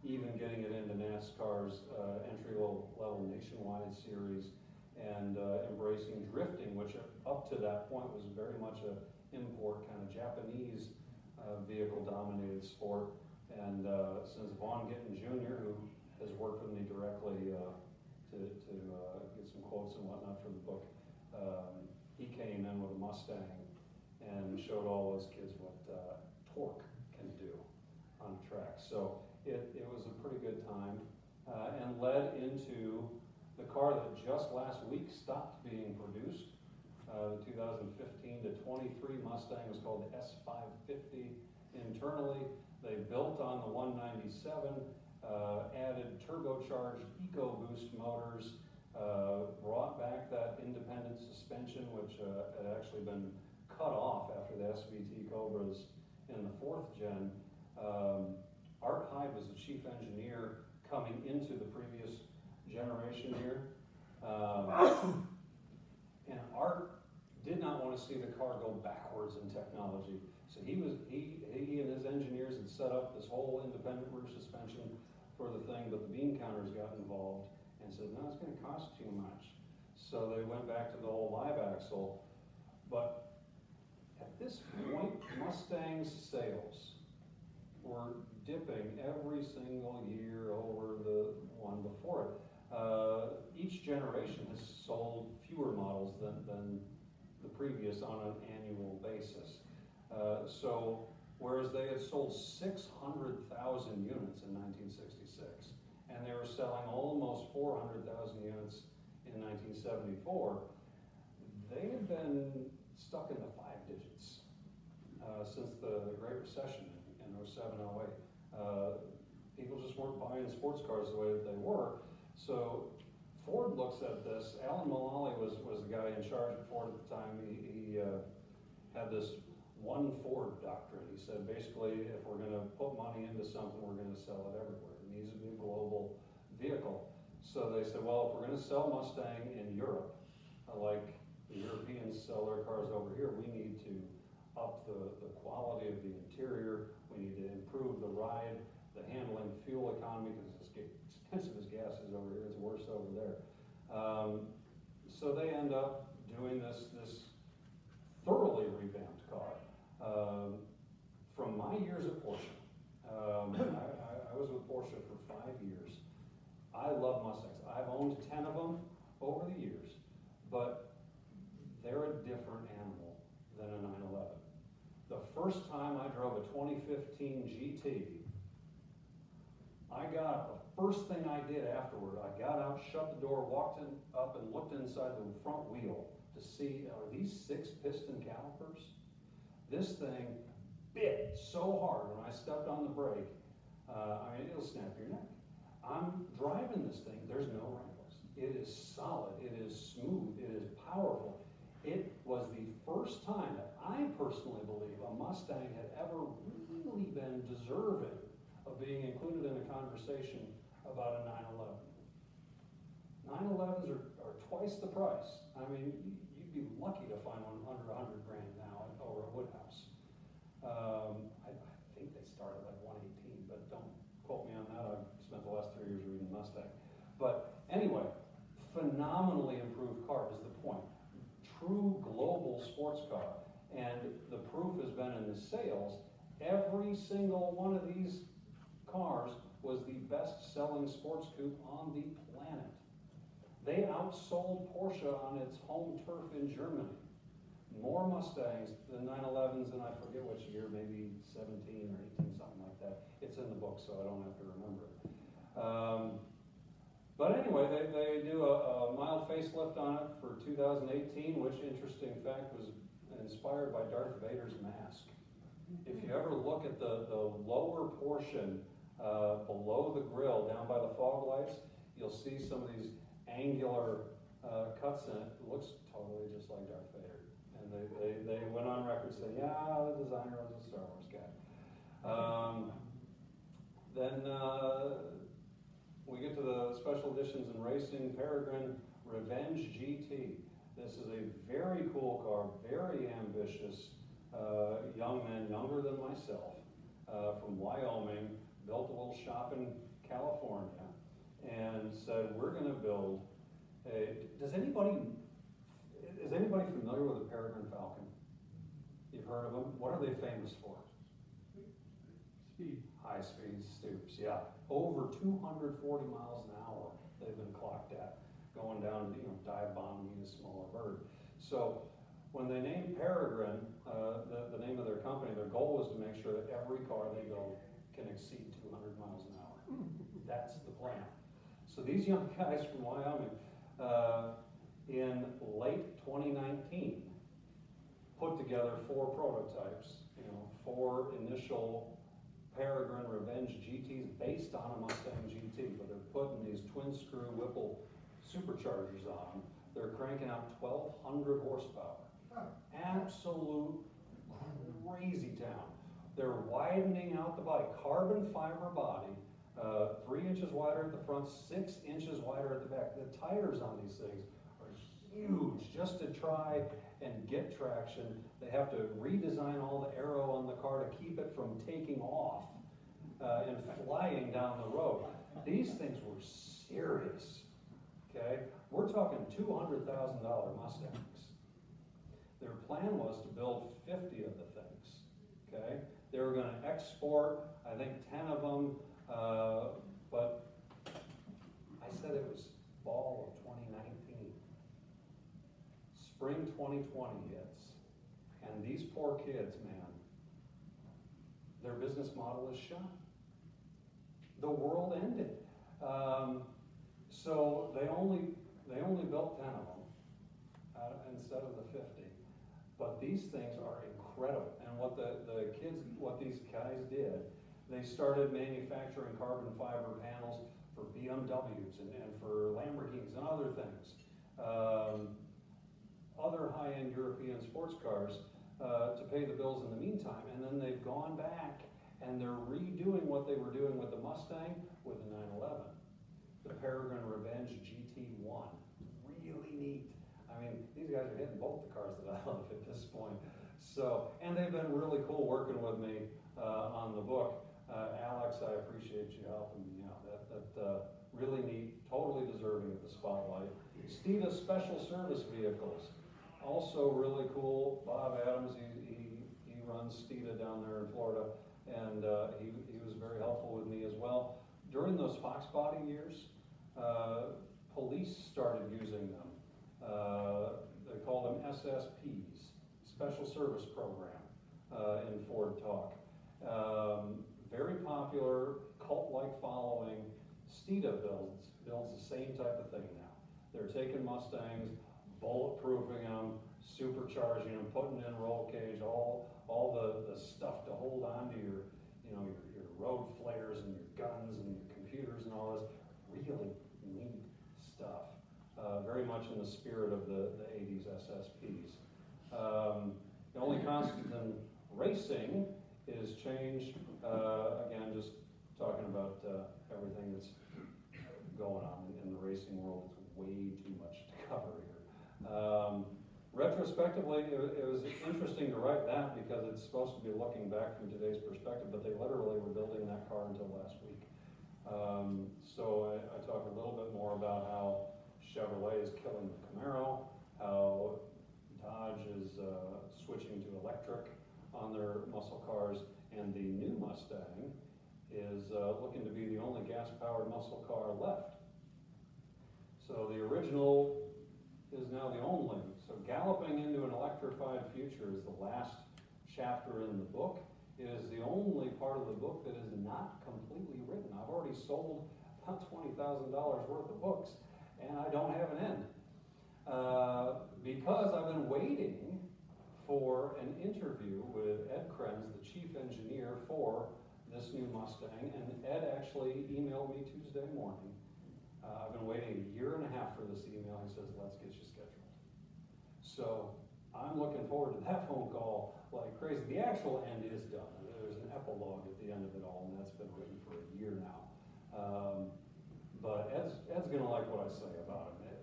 even getting it into NASCAR's entry-level nationwide series. and embracing drifting, which up to that point was very much a import kind of Japanese vehicle dominated sport. And since Vaughn Gittin Jr., who has worked with me directly to get some quotes and whatnot for the book, he came in with a Mustang and showed all those kids what torque can do on a track. So it was a pretty good time and led into the car that just last week stopped being produced. The 2015 to 23 Mustang was called the S550 internally. They built on the 197, added turbocharged EcoBoost motors, brought back that independent suspension, which had actually been cut off after the SVT Cobras in the 4th gen. Art Hyde was the chief engineer coming into the previous generation here. And Art did not want to see the car go backwards in technology. So he and his engineers had set up this whole independent rear suspension for the thing, but the bean counters got involved and said, no, it's going to cost too much. So they went back to the whole live axle. But at this point, Mustang's sales were dipping every single year over the one before it. Each generation has sold fewer models than the previous on an annual basis. So whereas they had sold 600,000 units in 1966, and they were selling almost 400,000 units in 1974, they had been stuck in the 5 digits since the Great Recession in 07, 08. People just weren't buying sports cars the way that they were. So Ford looks at this. Alan Mulally was the guy in charge at Ford at the time. He had this one Ford doctrine. He said, basically, if we're going to put money into something, we're going to sell it everywhere. It needs to be a global vehicle. So they said, well, if we're going to sell Mustang in Europe, like the Europeans sell their cars over here, we need to up the quality of the interior. We need to improve the ride, the handling, fuel economy, because it's expensive as gas is over here, it's worse over there. So they end up doing this thoroughly revamped car. From my years at Porsche, I was with Porsche for 5 years. I love Mustangs. I've owned 10 of them over the years, but they're a different animal than a 911. The first time I drove a 2015 GT, I got up, the first thing I did afterward, I got out, shut the door, walked up and looked inside the front wheel to see, are these 6-piston calipers? This thing bit so hard when I stepped on the brake, I mean, it'll snap your neck. I'm driving this thing, there's no wrinkles. It is solid, it is smooth, it is powerful. It was the first time that I personally believe a Mustang had ever really been deserving of being included in a conversation about a 911. 911s are twice the price. I mean, you'd be lucky to find one under 100 grand now over at Woodhouse. I think they start at like 118, but don't quote me on that. I've spent the last 3 years reading Mustang. But anyway, phenomenally improved car is the point. True global sports car. And the proof has been in the sales. Every single one of these cars was the best-selling sports coupe on the planet. They outsold Porsche on its home turf in Germany. More Mustangs than 911s, and I forget which year, maybe 17 or 18, something like that. It's in the book, so I don't have to remember it. But anyway, they do a mild facelift on it for 2018, which, interesting fact, was inspired by Darth Vader's mask. If you ever look at the lower portion below the grill, down by the fog lights, you'll see some of these angular cuts in it. It looks totally just like Darth Vader. And they went on record saying, yeah, the designer was a Star Wars guy. Then we get to the special editions in racing. Peregrine Revenge GT. This is a very cool car, very ambitious young men, younger than myself, from Wyoming, built a little shop in California, and said, we're going to build Is anybody familiar with the Peregrine Falcon? You've heard of them? What are they famous for? Speed. High speed stoops, yeah. Over 240 miles an hour they've been clocked at, going down to, dive bombing a smaller bird. So when they named Peregrine, the name of their company, their goal was to make sure that every car they build can exceed 200 miles an hour. That's the plan. So these young guys from Wyoming, in late 2019, put together 4 prototypes, 4 initial Peregrine Revenge GTs based on a Mustang GT, but they're putting these twin screw Whipple superchargers on them. They're cranking out 1,200 horsepower. Absolute crazy town. They're widening out the body, carbon fiber body, 3 inches wider at the front, 6 inches wider at the back. The tires on these things are huge. Just to try and get traction, they have to redesign all the aero on the car to keep it from taking off and flying down the road. These things were serious, okay? We're talking $200,000 Mustangs. Their plan was to build 50 of the things, okay? They were gonna export, I think 10 of them, but I said it was fall of 2019. Spring 2020 hits, and these poor kids, man, their business model is shot. The world ended. So they only built 10 of them instead of the 50. But these things are incredible. And what these guys did, they started manufacturing carbon fiber panels for BMWs and for Lamborghinis and other things. Other high-end European sports cars to pay the bills in the meantime. And then they've gone back and they're redoing what they were doing with the Mustang with the 911. The Peregrine Revenge GT1. Really neat. I mean, these guys are hitting both the cars that I love at this point. So, and they've been really cool working with me on the book. Alex, I appreciate you helping me out. That really neat, totally deserving of the spotlight. Steeda Special Service Vehicles, also really cool. Bob Adams, he runs Steeda down there in Florida, and he was very helpful with me as well. During those Fox Body years, police started using them. They called them SSPs, Special Service Program, in Ford Talk. Very popular, cult-like following. Steeda builds the same type of thing now. They're taking Mustangs, bulletproofing them, supercharging them, putting in roll cage, all the stuff to hold on to your road flares and your guns and your computers and all this. Really neat stuff. Very much in the spirit of the 80s SSPs. The only constant in racing is change. Again, just talking about everything that's going on in the racing world. It's way too much to cover here. Retrospectively, it was interesting to write that because it's supposed to be looking back from today's perspective, but they literally were building that car until last week. So I talk a little bit more about how Chevrolet is killing the Camaro, how Dodge is switching to electric on their muscle cars, and the new Mustang is looking to be the only gas-powered muscle car left. So the original is now the only. So Galloping into an Electrified Future is the last chapter in the book. It is the only part of the book that is not completely written. I've already sold about $20,000 worth of books, and I don't have an end. Because I've been waiting for an interview with Ed Krenz, the chief engineer for this new Mustang, and Ed actually emailed me Tuesday morning. I've been waiting a year and a half for this email. He says, let's get you scheduled. So I'm looking forward to that phone call like crazy. The actual end is done. There's an epilogue at the end of it all, and that's been written for a year now. But Ed's gonna like what I say about him.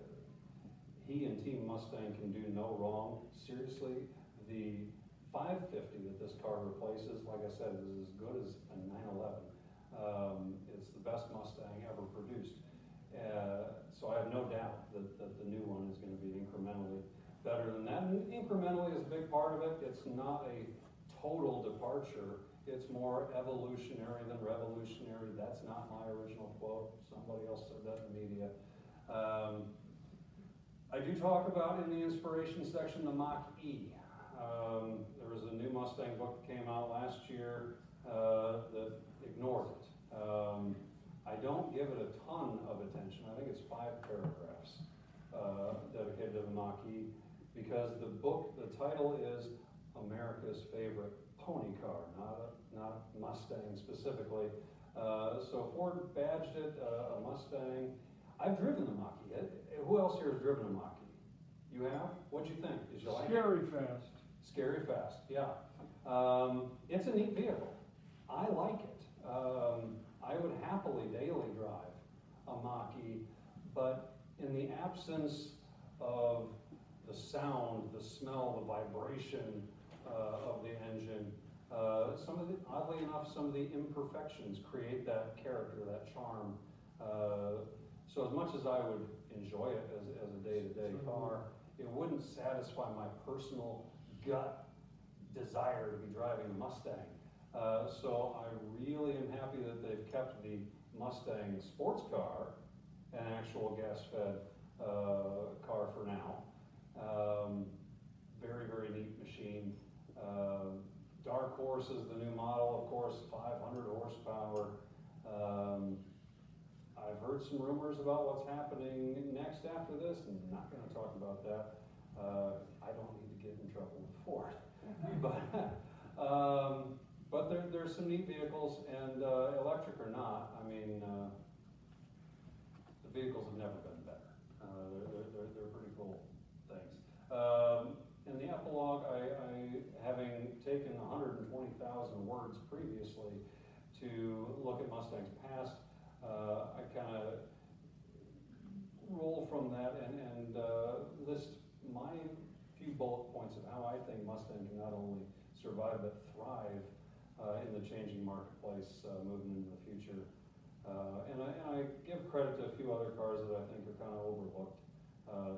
He and Team Mustang can do no wrong. Seriously, the 550 that this car replaces, like I said, is as good as a 911. It's the best Mustang ever produced. So I have no doubt that the new one is going to be incrementally better than that. And incrementally is a big part of it. It's not a total departure. It's more evolutionary than revolutionary. That's not my original quote. Somebody else said that in the media. I do talk about in the inspiration section the Mach-E. There was a new Mustang book that came out last year that ignored it. I don't give it a ton of attention. I think it's 5 paragraphs dedicated to the Mach-E because the book, the title is America's Favorite Pony Car, not Mustang specifically. So Ford badged it a Mustang. I've driven the Mach-E. Who else here has driven a Mach-E? You have? What'd you think? Did you like it? Scary fast. Scary fast, yeah. It's a neat vehicle. I like it. I would happily daily drive a Mach-E, but in the absence of the sound, the smell, the vibration of the engine, oddly enough, some of the imperfections create that character, that charm. So as much as I would enjoy it as a day-to-day car, it wouldn't satisfy my personal gut desire to be driving a Mustang. So I really am happy that they've kept the Mustang sports car, an actual gas-fed car for now. Very, very neat machine. Dark Horse is the new model, of course, 500 horsepower. I've heard some rumors about what's happening next after this, and I'm not going to talk about that. I don't need to get in trouble with Ford. But there's some neat vehicles, and electric or not, I mean, the vehicles have never been better. They're pretty cool things. In the epilogue, I having taken 120,000 words previously to look at Mustang's past, I kind of roll from that and list my few bullet points of how I think Mustang can not only survive but thrive in the changing marketplace moving into the future. And I give credit to a few other cars that I think are kind of overlooked.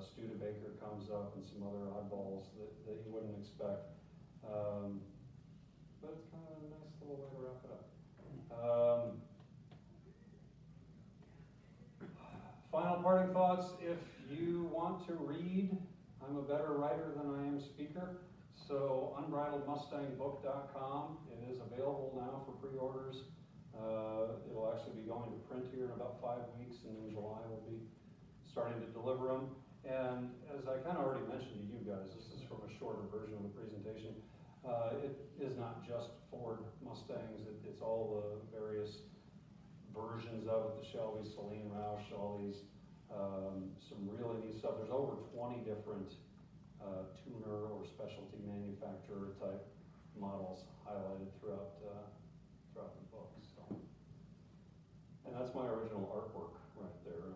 Studebaker comes up and some other oddballs that you wouldn't expect. But it's kind of a nice little way to wrap it up. Final parting thoughts. If you want to read, I'm a better writer than I am speaker. So unbridledmustangbook.com. It is available now for pre-orders. It'll actually be going to print here in about 5 weeks, and in July we'll be starting to deliver them. And as I kind of already mentioned to you guys, this is from a shorter version of the presentation. It is not just Ford Mustangs, it's all the various versions of it, the Shelby's, Saleen Roush, all these, some really neat stuff. There's over 20 different tuner or specialty manufacturer type models highlighted throughout the book. So. And that's my original artwork right there,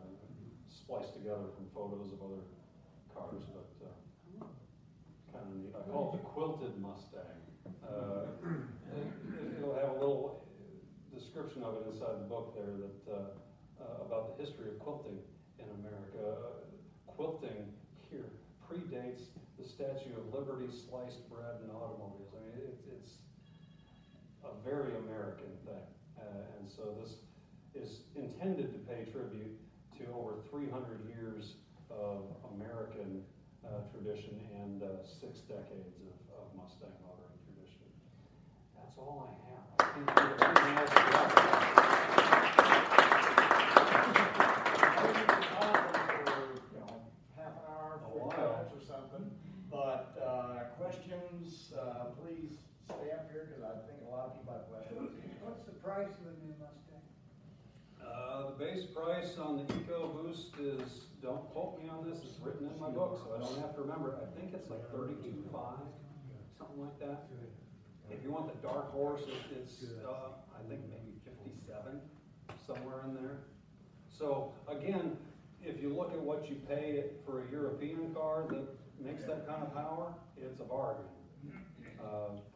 spliced together from photos of other cars, but kind of neat. I call it the quilted Mustang. It'll have a little description of it inside the book there that about the history of quilting in America. Quilting here predates the Statue of Liberty, sliced bread, and automobiles. I mean, it's a very American thing, and so this is intended to pay tribute to over 300 years of American tradition and 6 decades of Mustang motoring tradition. That's all I have. I think everything else is half an hour, A 40 while. minutes or something. But questions, please stay up here because I think a lot of people have questions. What's the price of the new Mustang? The base price on the EcoBoost is, don't quote me on this, it's written in my book, so I don't have to remember it. I think it's like $32,500, something like that. If you want the Dark Horse, it's I think maybe 57, somewhere in there. So again, if you look at what you pay for a European car that makes that kind of power, it's a bargain.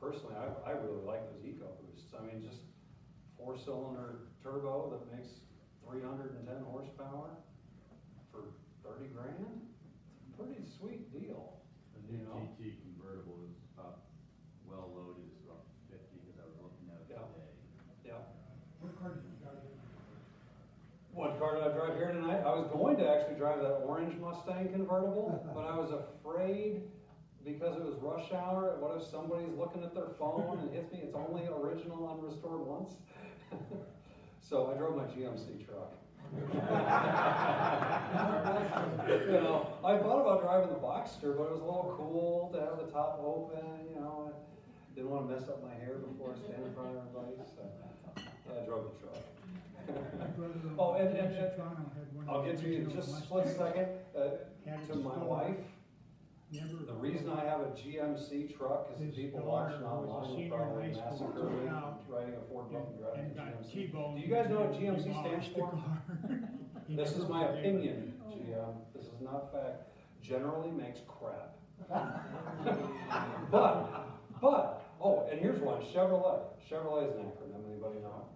Personally, I really like those EcoBoosts. I mean, just 4-cylinder turbo that makes 310 horsepower. 30 grand? Pretty sweet deal. The You new know? GT convertible is about, well loaded, is about 50, because I was looking at it Yeah. today. Yeah. What car did you drive in? What car did I drive here tonight? I was going to actually drive that orange Mustang convertible, but I was afraid because it was rush hour. What if somebody's looking at their phone and hits me? It's only original unrestored once. So I drove my GMC truck. You know, I thought about driving the Boxster, but it was a little cool to have the top open, you know. I didn't want to mess up my hair before I stand in front of everybody, so yeah, I drove the truck. Oh, and I'll get to you in just a split second. To my wife, the reason I have a GMC truck is the people watching online will probably massacre me riding a Ford button driving a GMC. Do you guys know what GMC stands for? This is my opinion, GM. This is not fact. Generally makes crap. Oh, and here's one, Chevrolet. Chevrolet is an acronym, anybody know?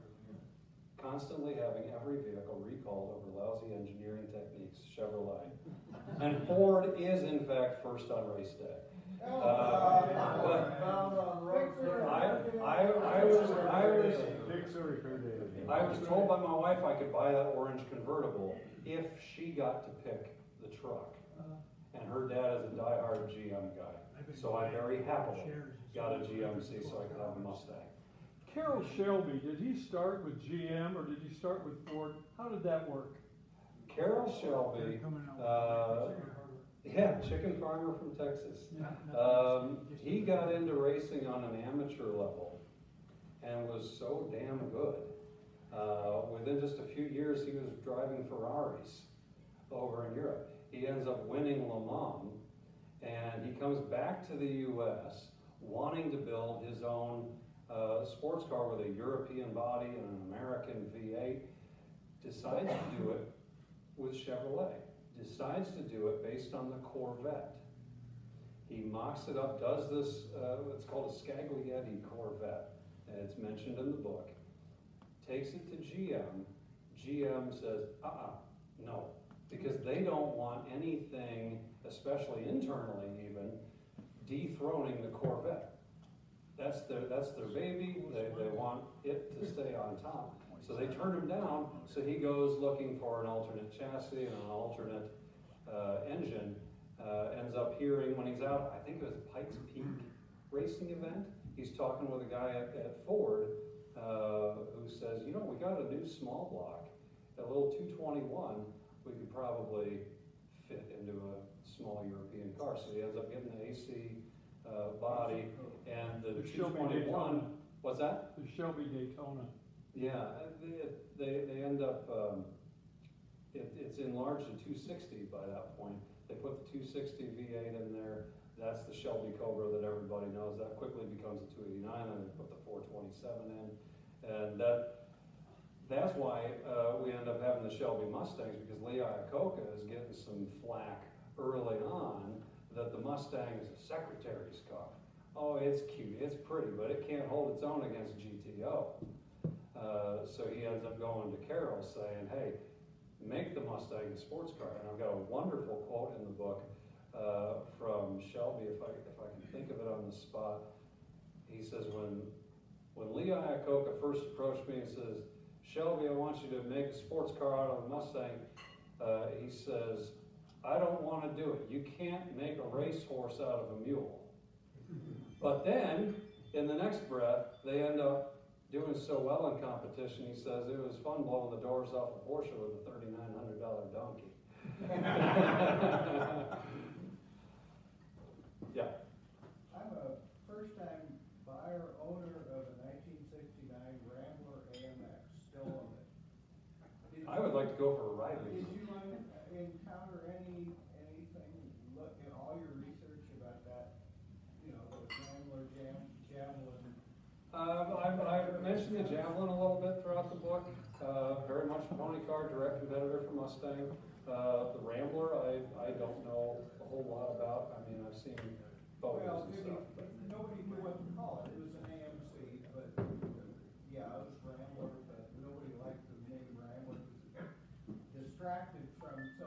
Constantly having every vehicle recalled over lousy engineering techniques, Chevrolet. And Ford is in fact first on race day. I was told by my wife I could buy that orange convertible if she got to pick the truck. And her dad is a diehard GM guy. So I very happily got a GMC so I could have a Mustang. Carroll Shelby, did he start with GM or did he start with Ford? How did that work? Carroll Shelby, yeah, chicken farmer from Texas. He got into racing on an amateur level and was so damn good. Within just a few years, he was driving Ferraris over in Europe. He ends up winning Le Mans, and he comes back to the U.S. wanting to build his own sports car with a European body and an American V8. Decides to do it with Chevrolet. Decides to do it based on the Corvette. He mocks it up, does this, it's called a Scaglietti Corvette, and it's mentioned in the book. Takes it to GM. GM says, no, because they don't want anything, especially internally even, dethroning the Corvette. That's their baby. They want it to stay on top. So they turn him down. So he goes looking for an alternate chassis and an alternate engine. Ends up hearing when he's out, I think it was Pikes Peak racing event. He's talking with a guy at Ford who says, you know, we got a new small block, a little 221. We could probably fit into a small European car. So he ends up getting the AC body and the 221. What's that? The Shelby Daytona. Yeah, they end up, it's enlarged to 260 by that point. They put the 260 V8 in there. That's the Shelby Cobra that everybody knows. That quickly becomes a 289, and they put the 427 in. And that's why we end up having the Shelby Mustangs, because Lee Iacocca is getting some flack early on that the Mustang is a secretary's car. Oh, it's cute, it's pretty, but it can't hold its own against GTO. So he ends up going to Carroll saying, hey, make the Mustang a sports car. And I've got a wonderful quote in the book from Shelby, if I can think of it on the spot. He says, when Lee Iacocca first approached me and says, Shelby, I want you to make a sports car out of a Mustang, he says, I don't want to do it. You can't make a racehorse out of a mule. But then, in the next breath, they end up doing so well in competition, he says, it was fun blowing the doors off a Porsche with a $3,900 donkey. Yeah. I'm a first-time buyer, owner of a 1969 Rambler AMX, still own it. I would like to go for a ride with Did you. you encounter anything, look in all your research about that, you know, the Rambler Javelin? I've mentioned the Javelin a little bit throughout the book. Very much a pony car, direct competitor for Mustang. The Rambler, I don't know a whole lot about. I mean, I've seen photos and stuff. Nobody knew what to call it. It was an AMC, but yeah, it was Rambler, but nobody liked the name Rambler because it distracted from, so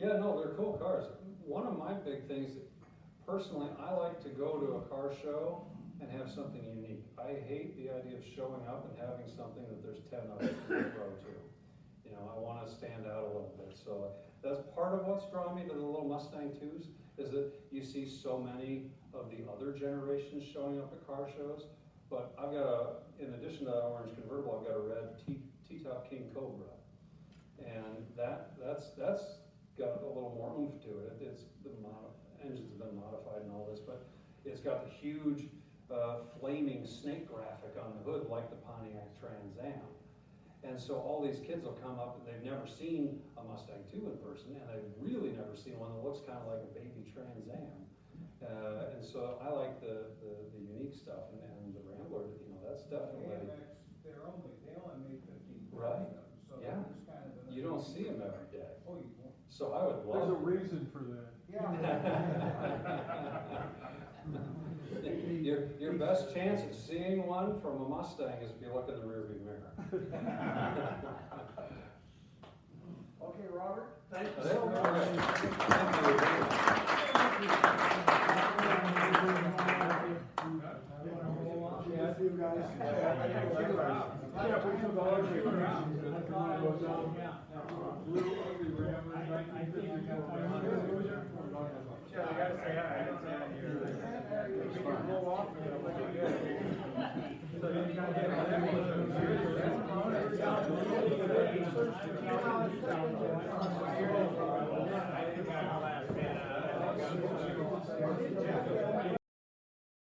Yeah, no, they're cool cars. One of my big things, personally, I like to go to a car show and have something unique. I hate the idea of showing up and having something that there's 10 others to throw to. You know, I wanna stand out a little bit, so that's part of what's drawn me to the little Mustang 2s, is that you see so many of the other generations showing up at car shows. But I've got in addition to that orange convertible, I've got a red T-top King Cobra. And that's got a little more oomph to it. It's the engines have been modified and all this, but it's got the huge flaming snake graphic on the hood like the Pontiac Trans Am. And so all these kids will come up and they've never seen a Mustang 2 in person, and they've really never seen one that looks kind of like a baby Trans Am. And so I like the unique stuff, and the Rambler, you know, that's definitely. They only made 15. Right. of them, so Yeah. it's kind of an You don't see them every day. Oh, you won't. So I would There's a love. reason for that. Your best chance of seeing one from a Mustang is if you look in the rearview mirror. Okay, Robert, thank you Thank so you. much. Yeah, you guys. Yeah, we took all the regulations that come out of those, blue ugly Rambler, 1954 Rambler. Yeah, I gotta say, I don't see it here. We can roll off and it'll look good. So you gotta get on that one.